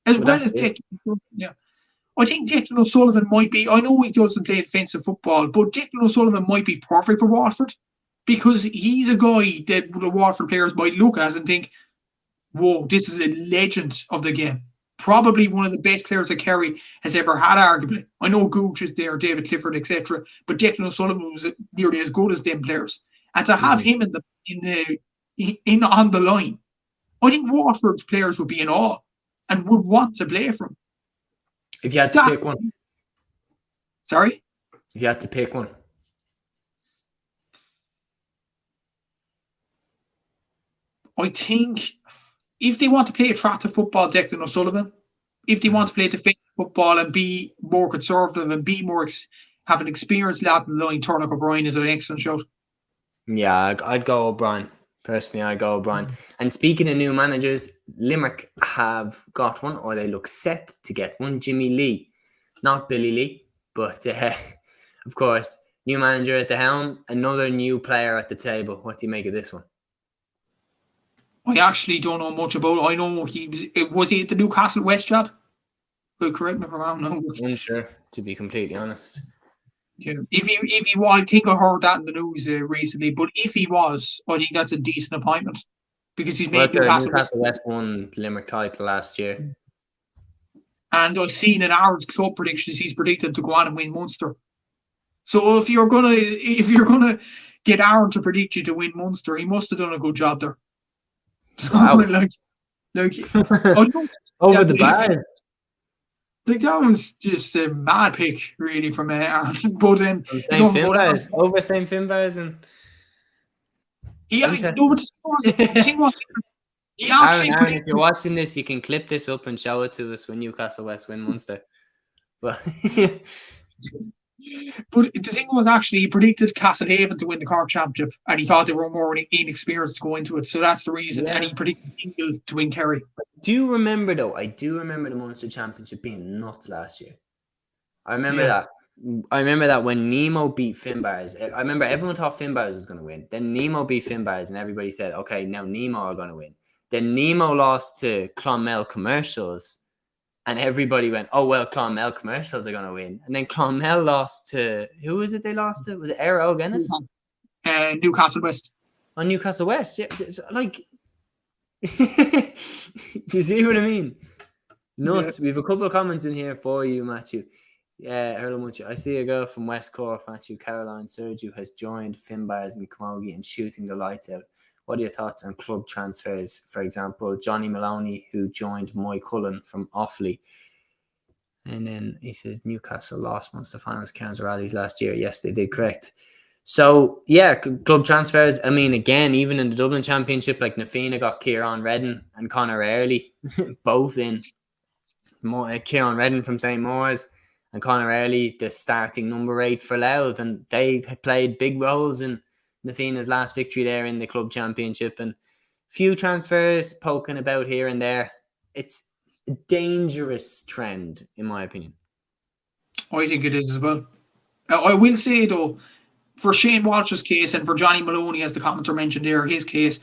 As well as Declan. Yeah. I think Declan O'Sullivan might be, I know he doesn't play defensive football, but Declan O'Sullivan might be perfect for Waterford, because he's a guy that the Waterford players might look at and think, whoa, this is a legend of the game. Probably one of the best players that Kerry has ever had, arguably. I know Gooch is there, David Clifford, etc., but Declan O'Sullivan was nearly as good as them players. And to have him on the line, I think Waterford's players would be in awe and would want to play for him. If you had to pick one. Sorry? If you had to pick one. I think if they want to play attractive football, Declan O'Sullivan. If they want to play defensive football and be more conservative and be more have an experienced lad in the line. Turnock O'Brien is an excellent shout. Yeah, I'd go O'Brien. Personally, I'd go O'Brien. And speaking of new managers, Limerick have got one, or they look set to get one. Jimmy Lee, not Billy Lee, but of course, new manager at the helm, another new player at the table. What do you make of this one? I actually don't know much about it. I know was he at the Newcastle West job? Correct me if I'm wrong. No. Unsure, to be completely honest. Yeah. If he was, I think I heard that in the news recently. But if he was, I think that's a decent appointment because he's made Newcastle West won the Limerick title last year. And I've seen in Aaron's club predictions, he's predicted to go on and win Munster. So if you're gonna get Aaron to predict you to win Munster, he must have done a good job there. Wow. like over the bars. Like that was just a mad pick, really, from Aaron. But over St. Finbarrs and Aaron, if you're watching this, you can clip this up and show it to us when Newcastle West win Munster. But the thing was, actually, he predicted Castlehaven to win the Cork Championship, and he thought they were more inexperienced to go into it. So that's the reason. Yeah. And he predicted Dingle to win Kerry. I do remember the Munster Championship being nuts last year. I remember that when Nemo beat Finbarrs. I remember everyone thought Finbarrs was going to win. Then Nemo beat Finbarrs, and everybody said, okay, now Nemo are going to win. Then Nemo lost to Clonmel Commercials. And everybody went, oh, well, Clonmel Commercials are going to win. And then Clonmel lost to, who was it they lost to? Was it Aero Guinness? Newcastle West. Oh, Newcastle West. Yeah, like, do you see what I mean? Nuts. Yeah. We have a couple of comments in here for you, Matthew. Yeah, hello, Matthew. I see a girl from West Cork, Matthew, Caroline Sergio, has joined Finbarrs and Camogie and shooting the lights out. What are your thoughts on club transfers? For example, Johnny Maloney, who joined Moy Cullen from Offaly. And then he says Newcastle lost Munster finals, Cairns rallies last year. Yes, they did, correct. So, yeah, club transfers. I mean, again, even in the Dublin Championship, like Nafina got Kieran Redden and Conor Early, both in. Kieran Redden from St. Maur's and Conor Early, the starting number 8 for Louth. And they played big roles in Nafina's last victory there in the club championship, and few transfers poking about here and there. It's a dangerous trend, in my opinion. I think it is as well. I will say, though, for Shane Walsh's case and for Johnny Maloney, as the commenter mentioned there, his case,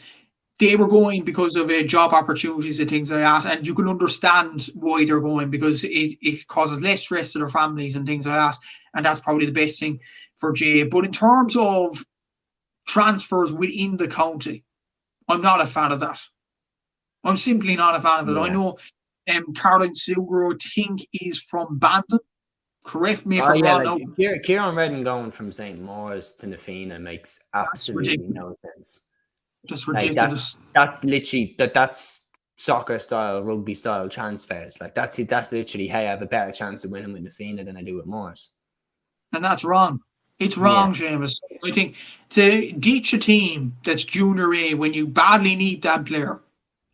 they were going because of job opportunities and things like that, and you can understand why they're going, because it causes less stress to their families and things like that, and that's probably the best thing for Jay. But in terms of transfers within the county, I'm not a fan of that. I'm simply not a fan of it. Yeah. I know Caroline Silver, I think, is from Bandon. Correct me if I'm wrong. Like, Kieran Redden going from St. Maur's to Nafina makes absolutely no sense. That's ridiculous. Like that's literally that's soccer style, rugby style transfers. Like that's literally, hey, I have a better chance of winning with Nafina than I do with Maur's. And that's wrong. It's wrong, Seamus. I think to ditch a team that's junior A when you badly need that player,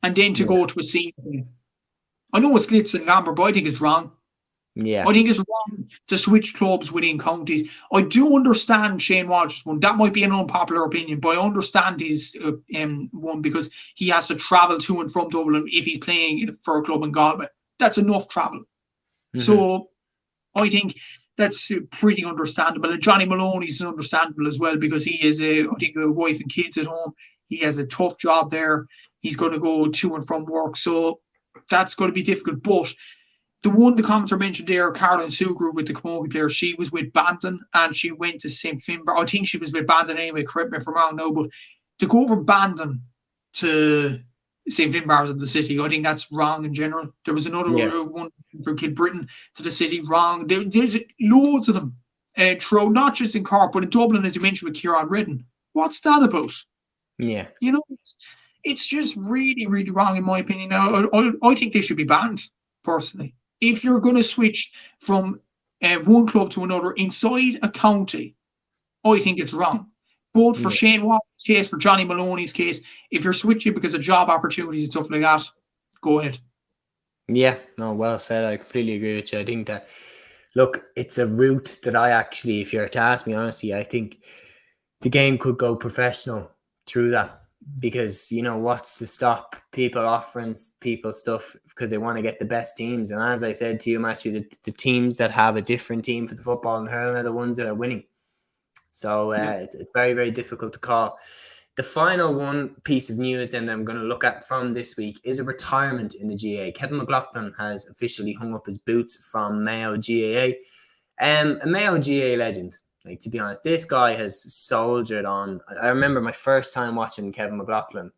and then to go to a senior team. I know it's glitz and glamour, but I think it's wrong. Yeah. I think it's wrong to switch clubs within counties. I do understand Shane Walsh's one. That might be an unpopular opinion, but I understand his one, because he has to travel to and from Dublin if he's playing for a club in Galway. That's enough travel. Mm-hmm. So I think that's pretty understandable. And Johnny Maloney's understandable as well, because he has I think a wife and kids at home. He has a tough job there. He's going to go to and from work. So that's going to be difficult. But the commenter mentioned there, Caroline Sugru with the Camogie player, she was with Bandon and she went to St. Finbarr. I think she was with Bandon anyway, correct me if I'm wrong now, but to go from Bandon to St. Finbarrs in the city, I think that's wrong in general. There was another one for Kid Britain to the city, wrong. There's loads of them throughout, not just in Cork, but in Dublin, as you mentioned, with Kieran Redden. What's that about? Yeah. You know, it's just really, really wrong in my opinion. Now, I think they should be banned, personally. If you're going to switch from one club to another inside a county, I think it's wrong. Both for Shane Watt's case, for Johnny Maloney's case, if you're switching because of job opportunities and stuff like that, go ahead. Yeah, no, well said. I completely agree with you. I think that Look, it's a route that I actually, if you're to ask me honestly, I think the game could go professional through that, because what's to stop people offering people stuff because they want to get the best teams. And as I said to you, Matthew, the teams that have a different team for the football and hurling are the ones that are winning. So it's very, very difficult to call. The final one piece of news then that I'm going to look at from this week is a retirement in the GAA. Kevin McLaughlin has officially hung up his boots from Mayo GAA. A Mayo GAA legend. Like, to be honest, this guy has soldiered on. I remember my first time watching Kevin McLaughlin,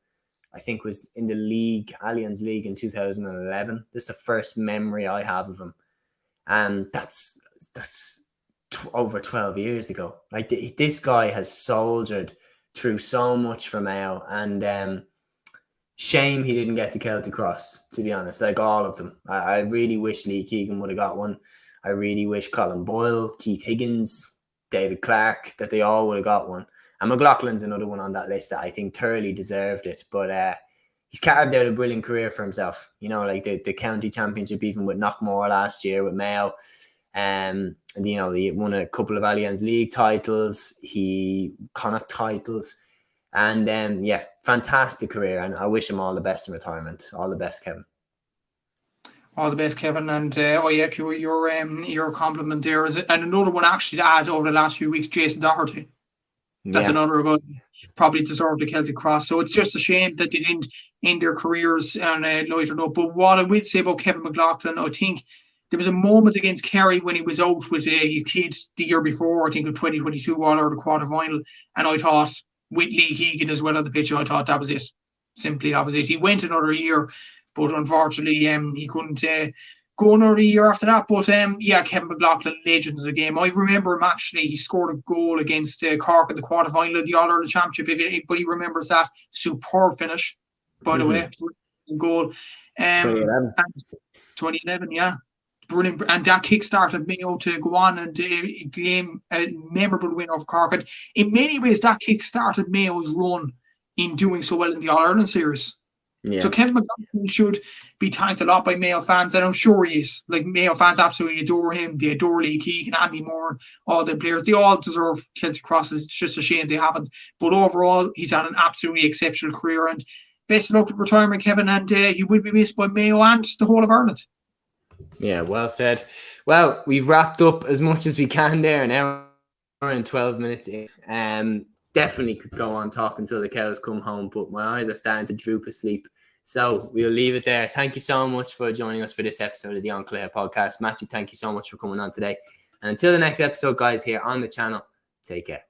I think, was in the league, Allianz League, in 2011. This is the first memory I have of him. And that's over 12 years ago. Like, this guy has soldiered through so much for Mayo, and shame he didn't get the Celtic Cross, to be honest. Like, all of them. I really wish Lee Keegan would have got one. I really wish Colin Boyle, Keith Higgins, David Clark, that they all would have got one. And McLaughlin's another one on that list that I think thoroughly deserved it. But he's carved out a brilliant career for himself. Like the county championship, even with Knockmore last year with Mayo. He won a couple of Allianz League titles, Connacht titles, and fantastic career. And I wish him all the best in retirement. All the best, Kevin. All the best, Kevin. And your compliment there is, and another one actually to add over the last few weeks, Jason Doherty. That's another guy probably deserved the Celtic Cross. So it's just a shame that they didn't end their careers and loitered up. But what I would say about Kevin McLaughlin, I think there was a moment against Kerry when he was out with his kids the year before, I think of 2022 All-Ireland quarter-final, and I thought, with Lee Keegan as well on the pitch, I thought that was it. Simply, that was it. He went another year, but unfortunately, he couldn't go another year after that. But Kevin McLaughlin, legend of the game. I remember him actually. He scored a goal against Cork in the quarter-final of the All-Ireland Championship. If anybody remembers that, superb finish, by the way, goal. 2011, yeah. Brilliant, and that kick-started Mayo to go on and claim a memorable win over Cork. And in many ways, that kick-started Mayo's run in doing so well in the All-Ireland series. Yeah. So Kevin McLaughlin should be thanked a lot by Mayo fans, and I'm sure he is. Like, Mayo fans absolutely adore him. They adore Lee Keegan, Andy Moore, all the players. They all deserve Celtic crosses. It's just a shame they haven't. But overall, he's had an absolutely exceptional career, and best of luck with retirement, Kevin. And he will be missed by Mayo and the whole of Ireland. Yeah, well said. Well, we've wrapped up as much as we can there, an hour and 12 minutes in. Definitely could go on talking until the cows come home, but my eyes are starting to droop asleep. So we'll leave it there. Thank you so much for joining us for this episode of the On Cluiche podcast. Matthew, thank you so much for coming on today. And until the next episode, guys, here on the channel, take care.